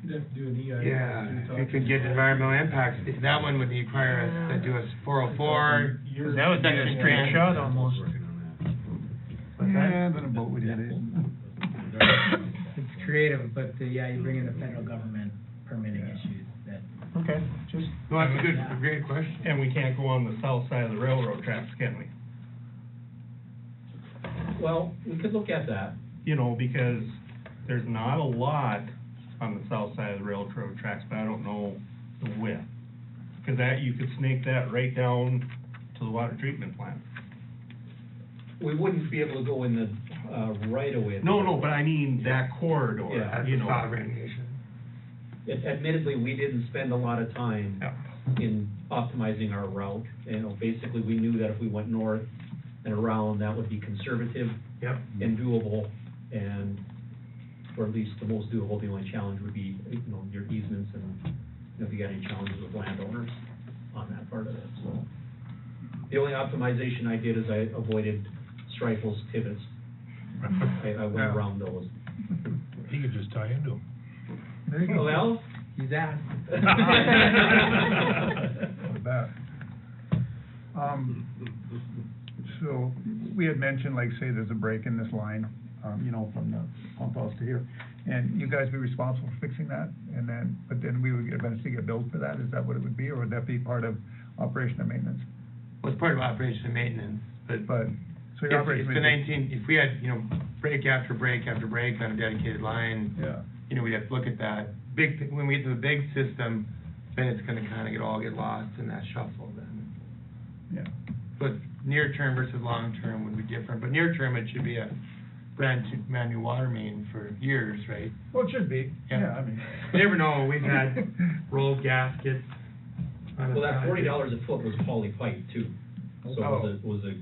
Speaker 11: You'd have to do an EIS.
Speaker 9: Yeah, if you could get environmental impacts, that one would require us to do a 404.
Speaker 4: Cause that would be a straight shot almost.
Speaker 9: What's that?
Speaker 1: Yeah, then a boat would hit it.
Speaker 3: It's creative, but, yeah, you bring in the federal government permitting issues that.
Speaker 4: Okay, just.
Speaker 9: No, that's a great question.
Speaker 2: And we can't go on the south side of the railroad tracks, can we?
Speaker 8: Well, we could look at that.
Speaker 2: You know, because there's not a lot on the south side of the railroad tracks, but I don't know the width. Cause that, you could snake that right down to the water treatment plant.
Speaker 8: We wouldn't be able to go in the, right of way.
Speaker 2: No, but I mean that corridor,
Speaker 8: Yeah,
Speaker 9: That's
Speaker 2: you
Speaker 9: a
Speaker 2: know.
Speaker 9: sovereign nation.
Speaker 8: admittedly, we didn't spend a lot of time in optimizing our route. You know, basically, we knew that if we went north and around, that would be conservative
Speaker 9: Yep.
Speaker 8: and doable, and, or at least the most doable. The only challenge would be, you know, your easements and, you know, if you got any challenges with landowners on that part of it, so. The only optimization I did is I avoided Strifles pivots. I went around those.
Speaker 12: He could just tie into them.
Speaker 1: There you go.
Speaker 8: Well,
Speaker 3: He's asked.
Speaker 1: Not bad. So, we had mentioned, like, say there's a break in this line, you know, from the pump house to here, and you guys be responsible for fixing that, and then, but then we would eventually get billed for that, is that what it would be, or would that be part of operation and maintenance?
Speaker 9: Well, it's part of operation and maintenance, but
Speaker 1: So
Speaker 9: if
Speaker 1: your operation.
Speaker 9: it's the 19, if we had, you know, break after break after break on a dedicated line,
Speaker 1: Yeah,
Speaker 9: you know, we'd have to look at that. When we get to the big system, then it's gonna kinda get lost in that shuffle then.
Speaker 1: yeah.
Speaker 9: But near term versus long term would be different, but near term, it should be a brand new water main for years, right?
Speaker 1: Well, it should be,
Speaker 9: Yeah.
Speaker 1: yeah, I mean.
Speaker 9: You never know, we've had rolled gaskets on the
Speaker 8: well, that
Speaker 9: side.
Speaker 8: $40 a foot was poly pipe too, so it was a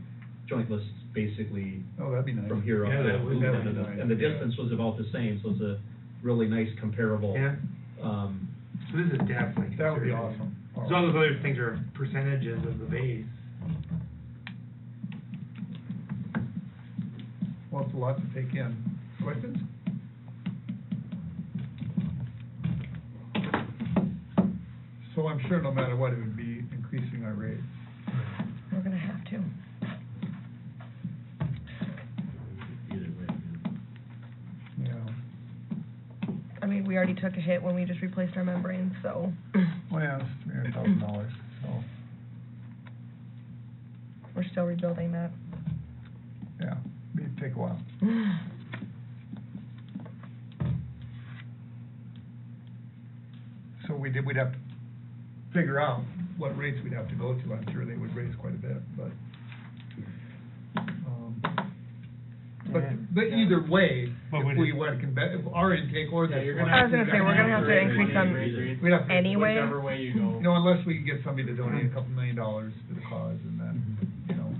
Speaker 8: jointless, basically,
Speaker 1: Oh, that'd be nice.
Speaker 8: from here up
Speaker 9: Yeah,
Speaker 8: to
Speaker 9: that
Speaker 8: the
Speaker 9: would-
Speaker 8: loop
Speaker 9: that
Speaker 8: end
Speaker 9: would
Speaker 8: of
Speaker 9: be
Speaker 8: it.
Speaker 9: nice.
Speaker 8: And the distance was about the same, so it's a really nice comparable.
Speaker 9: Yeah, so this is definitely.
Speaker 1: That would be
Speaker 9: conservative.
Speaker 1: awesome.
Speaker 9: So all those other things are percentages of the base.
Speaker 1: Well, it's a lot to take in. Questions? So I'm sure no matter what, it would be increasing our rates.
Speaker 10: We're gonna have to.
Speaker 1: Yeah.
Speaker 10: I mean, we already took a hit when we just replaced our membranes, so.
Speaker 1: Well, yeah, it's $300,000, so,
Speaker 10: We're still rebuilding that.
Speaker 1: yeah, it'd take a while. So we'd have to figure out what rates we'd have to go to. I'm sure they would raise quite a bit, but, but either way,
Speaker 2: But
Speaker 1: if
Speaker 2: would
Speaker 1: we
Speaker 2: it-
Speaker 1: want to if our intake or this one.
Speaker 10: I was gonna say, we're gonna have to increase them
Speaker 1: We'd have to.
Speaker 10: anyway.
Speaker 5: Whichever way you go.
Speaker 1: You know, unless we can get somebody to donate a couple $1 million to the cause, and then, you know,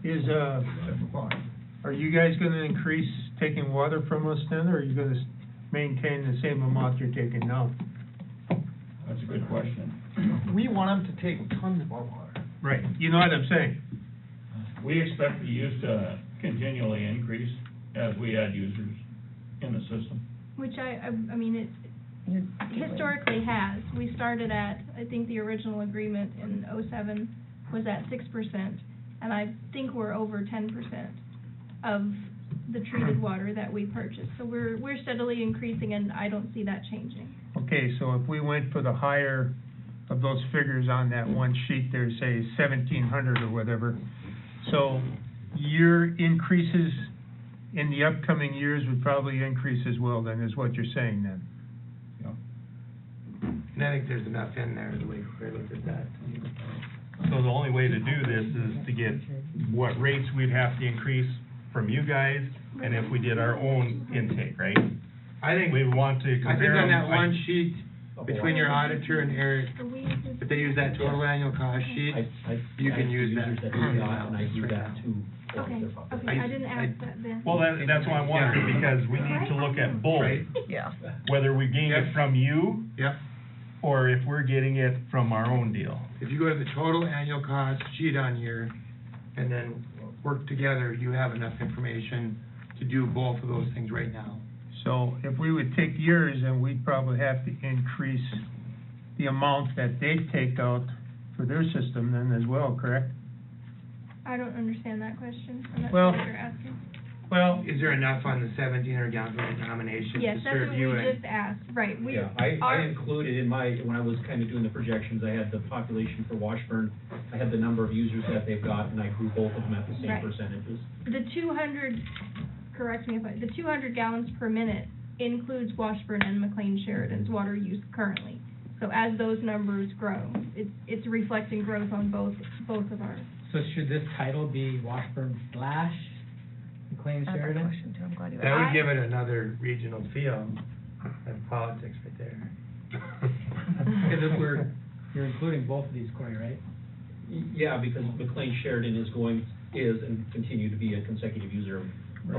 Speaker 4: Is,
Speaker 1: that's fine.
Speaker 4: are you guys gonna increase taking water from us then, or are you gonna maintain the same amount you're taking now?
Speaker 7: That's a good question.
Speaker 1: We want them to take tons of our water.
Speaker 4: Right, you know what I'm saying?
Speaker 7: We expect the use to continually increase as we add users in the system.
Speaker 6: Which I mean, it historically has. We started at, I think the original agreement in '07 was at 6%, and I think we're over 10% of the treated water that we purchase. So we're steadily increasing, and I don't see that changing.
Speaker 4: Okay, so if we went for the higher of those figures on that one sheet there, say 1,700 or whatever, so your increases in the upcoming years would probably increase as well then, is what you're saying then?
Speaker 9: And I think there's enough in there, the way Corey looked at that.
Speaker 2: So the only way to do this is to get what rates we'd have to increase from you guys, and if we did our own intake, right?
Speaker 9: I think,
Speaker 2: We would want to
Speaker 9: I think
Speaker 2: compare
Speaker 9: on
Speaker 2: them.
Speaker 9: that one sheet, between your auditor and Eric,
Speaker 6: So we
Speaker 9: if they use that total annual cost sheet, you can use that.
Speaker 8: Users that do that, and I do that too. for
Speaker 6: Okay,
Speaker 8: their population.
Speaker 6: okay, I didn't ask that then.
Speaker 2: Well, that's why I'm wondering, because we need to look at both,
Speaker 9: Right.
Speaker 10: Yeah.
Speaker 2: whether we're getting it
Speaker 9: Yep.
Speaker 2: from you,
Speaker 9: Yep.
Speaker 2: or if we're getting it from our own deal.
Speaker 9: If you go to the total annual cost sheet on here, and then work together, you have enough information to do both of those things right now.
Speaker 4: So if we would take yours, then we'd probably have to increase the amount that they take out for their system then as well, correct?
Speaker 6: I don't understand that question. I'm not
Speaker 4: Well-
Speaker 6: sure what you're asking.
Speaker 4: Well,
Speaker 9: Is there enough on the 1,700 gallons of denomination
Speaker 6: Yes,
Speaker 9: to
Speaker 6: that's
Speaker 9: serve
Speaker 6: what
Speaker 9: you
Speaker 6: we
Speaker 9: and?
Speaker 6: just asked, right, we,
Speaker 8: Yeah, I
Speaker 6: our,
Speaker 8: included in my, when I was kind of doing the projections, I had the population for Washburn, I had the number of users that they've got, and I grew both of them at the same
Speaker 6: Right.
Speaker 8: percentages.
Speaker 6: the 200, correct me if the 200 gallons per minute includes Washburn and McLean Sheridan's water use currently. So as those numbers grow, it's reflecting growth on both of ours.
Speaker 3: So should this title be Washburn / McLean
Speaker 10: I have that
Speaker 3: Sheridan?
Speaker 10: question too, I'm glad you
Speaker 9: That
Speaker 10: asked.
Speaker 9: would give it another regional feel, that's politics right there.
Speaker 3: Cause if you're including both of these, Corey, right?
Speaker 8: Yeah, because McLean Sheridan is and continue to be a consecutive user of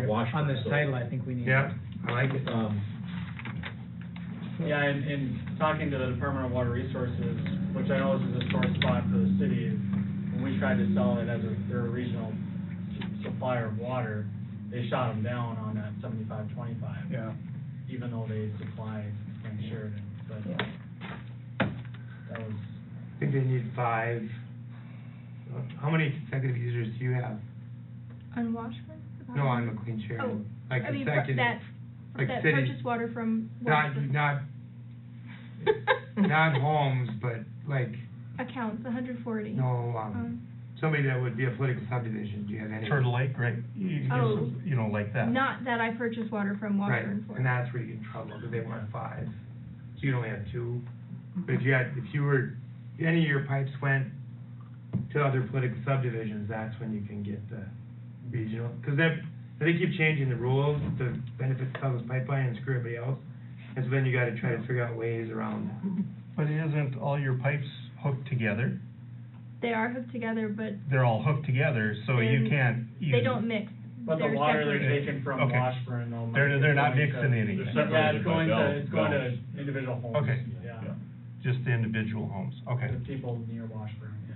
Speaker 8: Washburn.
Speaker 3: On this
Speaker 8: so-
Speaker 3: title, I think we need.
Speaker 9: Yeah, I like it.
Speaker 5: Yeah, and talking to the Department of Water Resources, which I know is a sore spot for the city, when we tried to sell it as their regional supplier of water, they shot them down on that 75-25.
Speaker 1: Yeah.
Speaker 5: Even though they supply McLean Sheridan, but that was.
Speaker 9: I think they need 5. How many consecutive users do you have?
Speaker 6: On Washburn?
Speaker 9: No, on McLean Sheridan.
Speaker 6: Oh,
Speaker 9: Like
Speaker 6: I mean,
Speaker 9: consecutive, like
Speaker 6: that
Speaker 9: city,
Speaker 6: purchase water from
Speaker 9: not,
Speaker 6: Washburn.
Speaker 9: not homes, but like,
Speaker 6: Accounts, 140.
Speaker 9: no, somebody that would be a political subdivision, do you have any?
Speaker 2: Turtle Lake, right?
Speaker 6: Oh.
Speaker 2: You know, like that.
Speaker 6: Not that I purchase water from
Speaker 9: Right,
Speaker 6: Washburn for.
Speaker 9: and that's where you get in trouble, because they want 5, so you'd only have 2. But if any of your pipes went to other political subdivisions, that's when you can get the regional, because they keep changing the rules to benefit Southwest Pipeline and screw everybody else, and so then you gotta try to figure out ways around it.
Speaker 2: But isn't all your pipes hooked together?
Speaker 6: They are hooked together, but
Speaker 2: They're all hooked together, so you
Speaker 6: Then
Speaker 2: can't use.
Speaker 6: they don't mix.
Speaker 5: But the
Speaker 6: They're
Speaker 5: water
Speaker 6: separate.
Speaker 5: they're taking from
Speaker 2: Okay.
Speaker 5: Washburn, though.
Speaker 2: They're not
Speaker 5: going
Speaker 2: mixing
Speaker 5: to-
Speaker 2: anything.
Speaker 5: Yeah, it's going to,
Speaker 7: Separated by valves.
Speaker 5: individual homes.
Speaker 2: Okay.
Speaker 5: Yeah,
Speaker 2: Just the individual homes, okay.
Speaker 5: the people near Washburn, yeah.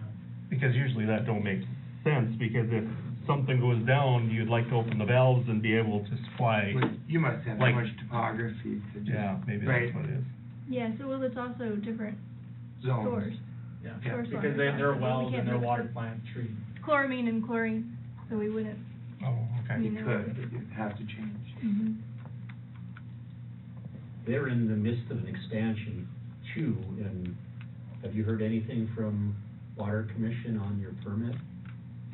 Speaker 2: Because usually that don't make sense, because if something goes down, you'd like to open the valves and be able to supply.
Speaker 9: But you must have so
Speaker 2: Like-
Speaker 9: much topography to just.
Speaker 2: Yeah, maybe
Speaker 9: right,
Speaker 2: that's what it is.
Speaker 6: Yeah, so well, it's also different
Speaker 9: zones.
Speaker 6: source.
Speaker 5: Yeah,
Speaker 6: Source water
Speaker 5: because their
Speaker 6: process, we
Speaker 5: wells
Speaker 6: can't
Speaker 5: and their
Speaker 6: mix
Speaker 5: water
Speaker 6: it.
Speaker 5: plant treat.
Speaker 6: Chloramine and chlorine, so we wouldn't.
Speaker 2: Oh, okay.
Speaker 9: You
Speaker 6: No.
Speaker 9: could, but you'd have to change.
Speaker 6: Mhm.
Speaker 8: They're in the midst of an expansion too, and have you heard anything from Water Commission on your permit?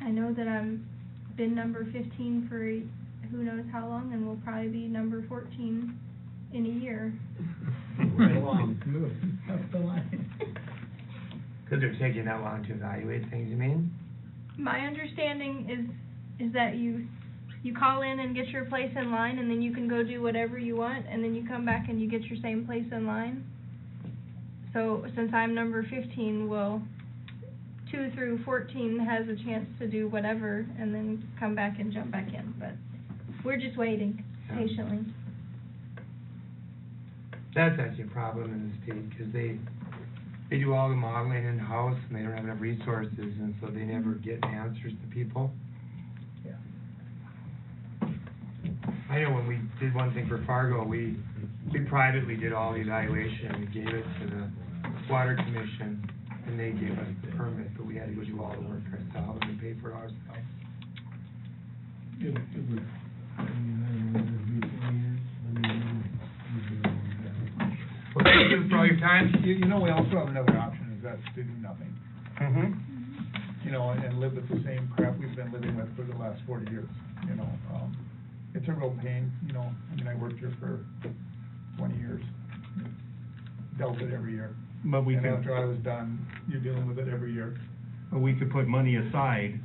Speaker 6: I know that I'm been number 15 for who knows how long, and will probably be number 14 in a year.
Speaker 8: Right along.
Speaker 3: Move, that's the line.
Speaker 9: Because they're taking that long to evaluate things, you mean?
Speaker 6: My understanding is that you call in and get your place in line, and then you can go do whatever you want, and then you come back and you get your same place in line. So since I'm number 15, well, 2 through 14 has a chance to do whatever, and then come back and jump back in, but we're just waiting patiently.
Speaker 9: That's actually a problem in the state, because they do all the modeling in-house, and they don't have enough resources, and so they never get answers to people.
Speaker 3: Yeah.
Speaker 9: I know when we did one thing for Fargo, we privately did all the evaluation, and we gave it to the Water Commission, and they gave us the permit, but we had to go do all the work ourselves and pay for it ourselves.
Speaker 11: It would, I mean, it'd be 20 years, I mean, it'd be a long time.
Speaker 9: Well, thank you for all your time.
Speaker 1: You know, we also have another option, is that's to do nothing.
Speaker 2: Mm-hmm.
Speaker 1: You know, and live with the same crap we've been living with for the last 40 years, you know. It's a real pain, you know, I mean, I worked here for 20 years, dealt with it every year.
Speaker 2: But we
Speaker 1: And
Speaker 2: could,
Speaker 1: after I was done, you're dealing with it every year,
Speaker 2: we could put money aside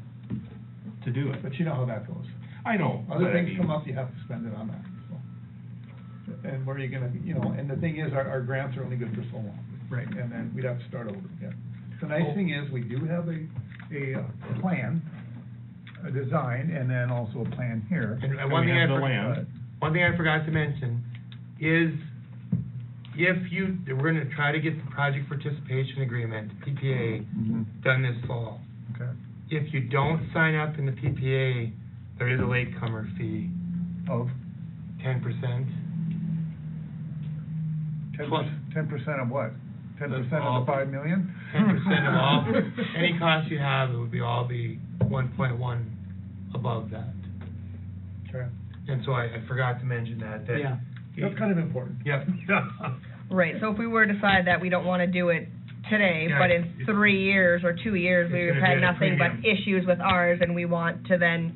Speaker 2: to do it.
Speaker 1: but you know how that goes.
Speaker 2: I know.
Speaker 1: Other
Speaker 2: but I
Speaker 1: things
Speaker 2: mean-
Speaker 1: come up, you have to spend it on that, so. And where are you gonna, you know, and the thing is, our grants are only good for so long.
Speaker 2: Right.
Speaker 1: And then we'd have to start over again. The nice thing is, we do have a plan, a design, and then also a plan here.
Speaker 9: And
Speaker 2: And
Speaker 9: one
Speaker 2: we
Speaker 9: thing
Speaker 2: have
Speaker 9: I
Speaker 2: the
Speaker 9: forgot,
Speaker 2: land.
Speaker 9: one thing I forgot to mention is we're gonna try to get the project participation agreement, PPA,
Speaker 1: Mhm.
Speaker 9: done this fall.
Speaker 1: Okay.
Speaker 9: If you don't sign up in the PPA, there is a latecomer fee,
Speaker 1: Of
Speaker 9: 10%.
Speaker 1: 10% of what? 10%
Speaker 9: all-
Speaker 1: of the 5 million?
Speaker 9: 10% of all, any cost you have, it would be all be 1.1 above that.
Speaker 1: Okay.
Speaker 9: And so I forgot to mention that.
Speaker 3: Yeah.
Speaker 1: That's kind of important.
Speaker 9: Yep.
Speaker 10: Right, so if we were to decide that we don't wanna do it today,
Speaker 9: Yeah,
Speaker 10: but in
Speaker 9: it's-
Speaker 10: 3 years or 2 years,
Speaker 9: It's
Speaker 10: we've
Speaker 9: gonna be
Speaker 10: had
Speaker 9: at a
Speaker 10: nothing but
Speaker 9: premium.
Speaker 10: issues with ours, and we want to then,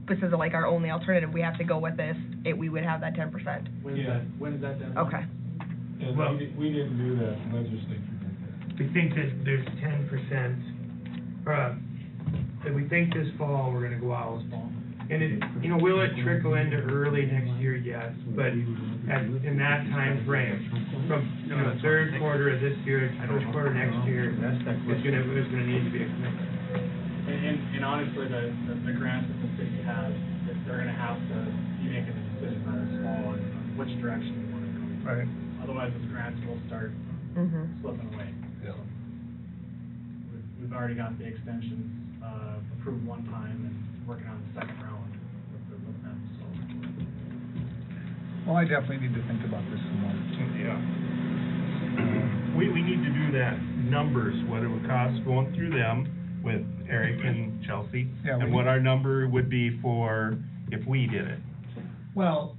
Speaker 10: this is like our only alternative, we have to go with this, we would have that 10%.
Speaker 5: When's that deadline?
Speaker 10: Okay.
Speaker 11: And
Speaker 9: Well-
Speaker 11: we didn't do that, the legislature did that.
Speaker 9: We think that there's 10%, that we think this fall, we're gonna go out And it, you know, will it trickle into early next year? Yes, but in that time frame, from, you know, third quarter of this year, first quarter next year, it's gonna need to be a commitment.
Speaker 5: And honestly, the grants that the city has, they're gonna have to be making a decision rather small on which direction we wanna go.
Speaker 1: Right.
Speaker 5: Otherwise, those grants will start slipping away.
Speaker 12: Yeah.
Speaker 5: So, we've already got the extensions, approved one time and working on the second round with them, so.
Speaker 1: Well, I definitely need to think about this some more.
Speaker 2: Yeah. We need to do that numbers, what it would cost going through them with Eric and Chelsea,
Speaker 1: Yeah,
Speaker 2: and what our number would be for if we did it.
Speaker 1: Well,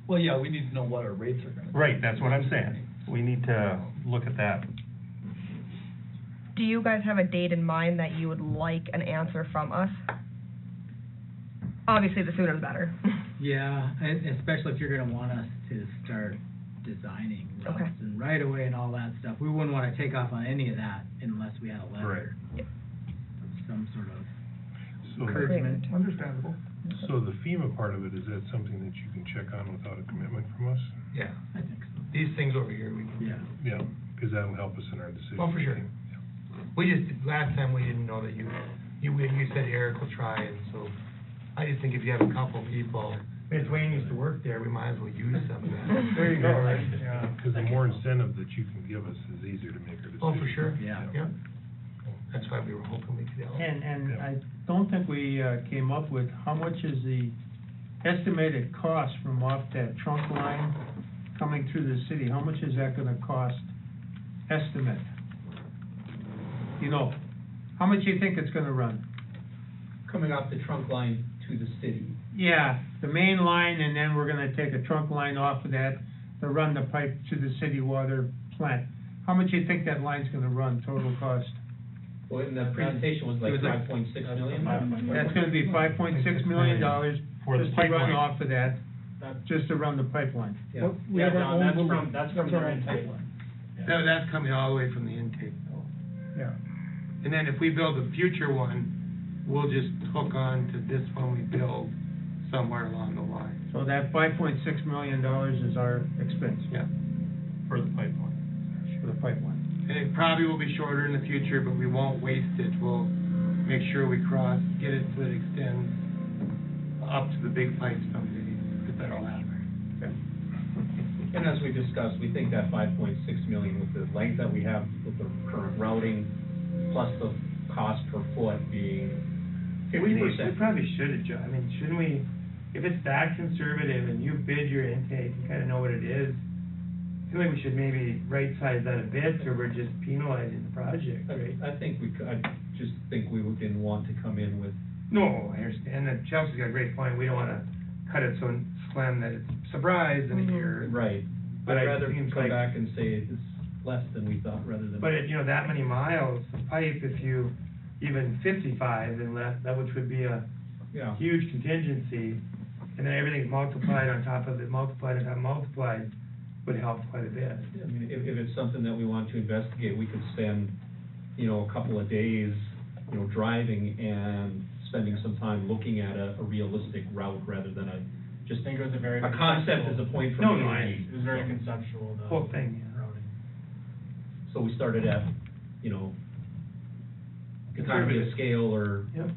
Speaker 1: yeah, we need to know what our rates are gonna be.
Speaker 2: Right, that's what I'm saying. We need to look at that.
Speaker 10: Do you guys have a date in mind that you would like an answer from us? Obviously, the sooner the better.
Speaker 3: Yeah, especially if you're gonna want us to start designing routes
Speaker 10: Okay.
Speaker 3: and right away and all that stuff. We wouldn't wanna take off on any of that unless we had a letter.
Speaker 10: Yep.
Speaker 3: Of some sort of
Speaker 12: So,
Speaker 3: encouragement.
Speaker 1: Understandable.
Speaker 12: so the FEMA part of it, is that something that you can check on without a commitment from us?
Speaker 9: Yeah,
Speaker 3: I think so.
Speaker 9: these things over here, we can.
Speaker 3: Yeah.
Speaker 12: Yeah, because that'll help us in our decision.
Speaker 9: Oh, for sure.
Speaker 12: making.
Speaker 9: We just, last time, we didn't know that you said Eric will try, and so, I just think if you have a couple people, Ms. Wayne used to work there, we might as well use some of that.
Speaker 1: There you go, right?
Speaker 12: Yeah, because the more incentive that you can give us is easier to make our decision.
Speaker 9: Oh, for sure.
Speaker 3: Yeah.
Speaker 9: Yeah. That's why we were hoping we could help.
Speaker 4: And
Speaker 12: Yeah.
Speaker 4: I don't think we, came up with how much is the estimated cost from off that trunk line coming through the city? How much is that gonna cost, estimate? You know, how much do you think it's gonna run?
Speaker 8: Coming off the trunk line to the city.
Speaker 4: Yeah, the main line, and then we're gonna take a trunk line off of that to run the pipe to the city water plant. How much do you think that line's gonna run, total cost?
Speaker 8: Well, in the presentation was like
Speaker 4: It was like-
Speaker 8: 5.6 million.
Speaker 4: That's gonna be $5.6 million
Speaker 2: For the
Speaker 4: just to run
Speaker 2: pipeline.
Speaker 4: off of that,
Speaker 5: That's,
Speaker 4: just to run the pipeline.
Speaker 8: Yeah.
Speaker 5: yeah, Don, that's from their intake.
Speaker 9: No, that's coming all the way from the intake, though.
Speaker 1: Yeah.
Speaker 9: And then if we build a future one, we'll just hook on to this one we build somewhere along the line.
Speaker 4: So that $5.6 million is our expense.
Speaker 9: Yeah.
Speaker 2: For the pipeline.
Speaker 4: For the pipeline.
Speaker 9: And it probably will be shorter in the future, but we won't waste it. We'll make sure we get it so it extends up to the big pipe someday, if that'll happen.
Speaker 8: And as we discussed, we think that 5.6 million with the length that we have with the current routing, plus the cost per foot being 50%.
Speaker 9: We probably should adjust, I mean, shouldn't we, if it's that conservative and you bid your intake, you kinda know what it is, I feel like we should maybe right-size that a bit, so we're just penalizing the project, right?
Speaker 8: I think we could, I just think we didn't want to come in with,
Speaker 9: No, I understand, and Chelsea's got a great point, we don't wanna cut it so slim that it's surprise in a year.
Speaker 8: right.
Speaker 9: But
Speaker 8: I'd
Speaker 9: it
Speaker 8: rather
Speaker 9: seems
Speaker 8: come
Speaker 9: like-
Speaker 8: back and say it's less than we thought, rather than.
Speaker 9: But you know, that many miles, the pipe, if you, even 55 and less, that which would be a
Speaker 8: Yeah.
Speaker 9: huge contingency, and then everything's multiplied on top of it, multiplied, would help quite a bit.
Speaker 8: I mean, if it's something that we want to investigate, we could spend, you know, a couple of days, you know, driving and spending some time looking at a realistic route rather than just
Speaker 5: I think it was a very.
Speaker 8: a concept as a point from
Speaker 9: No,
Speaker 8: A
Speaker 9: no,
Speaker 8: to
Speaker 9: I-
Speaker 8: B.
Speaker 5: It was very conceptual, the.
Speaker 9: Whole thing, yeah.
Speaker 5: routing.
Speaker 8: So we started at, you know, economy of scale, or
Speaker 9: Yep.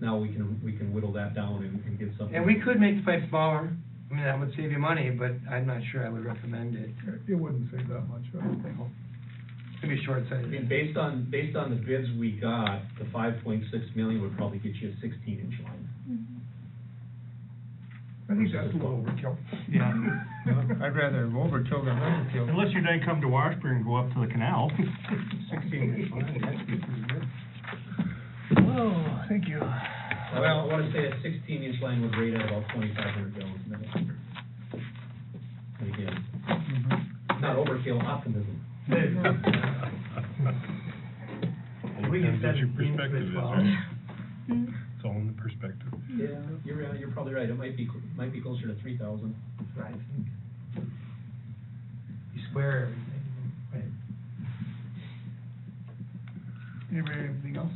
Speaker 8: now we can whittle that down and get something.
Speaker 9: And we could make the pipe smaller, I mean, that would save you money, but I'm not sure I would recommend it.
Speaker 1: It wouldn't save that much, I don't think.
Speaker 9: It'd be
Speaker 8: I mean,
Speaker 9: short-sighted.
Speaker 8: based on the bids we got, the 5.6 million would probably get you a 16-inch line.
Speaker 1: I think that's a little overkill.
Speaker 4: Yeah. I'd rather overkill than underkill.
Speaker 2: Unless you're done come to Washburn and go up to the canal.
Speaker 4: 16-inch line, that'd be pretty good.
Speaker 1: Oh, thank you.
Speaker 8: Well, I wanna say a 16-inch line would rate at about 2,500 gallons a minute. And again, not overkill, optimism.
Speaker 9: We can
Speaker 12: Depends what your
Speaker 9: 17
Speaker 12: perspective is,
Speaker 9: to 12.
Speaker 12: right?
Speaker 6: Hmm.
Speaker 12: It's all in the perspective.
Speaker 8: Yeah, you're probably right, it might be closer to 3,000.
Speaker 9: I think. You square everything, right?
Speaker 1: Anybody, anything else?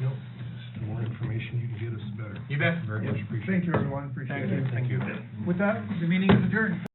Speaker 12: Nope, just The more information you can get us, the better.
Speaker 9: You bet.
Speaker 12: Very much appreciated.
Speaker 1: Thank you, everyone, appreciate it.
Speaker 12: Thank you.
Speaker 1: With that, the meeting is adjourned.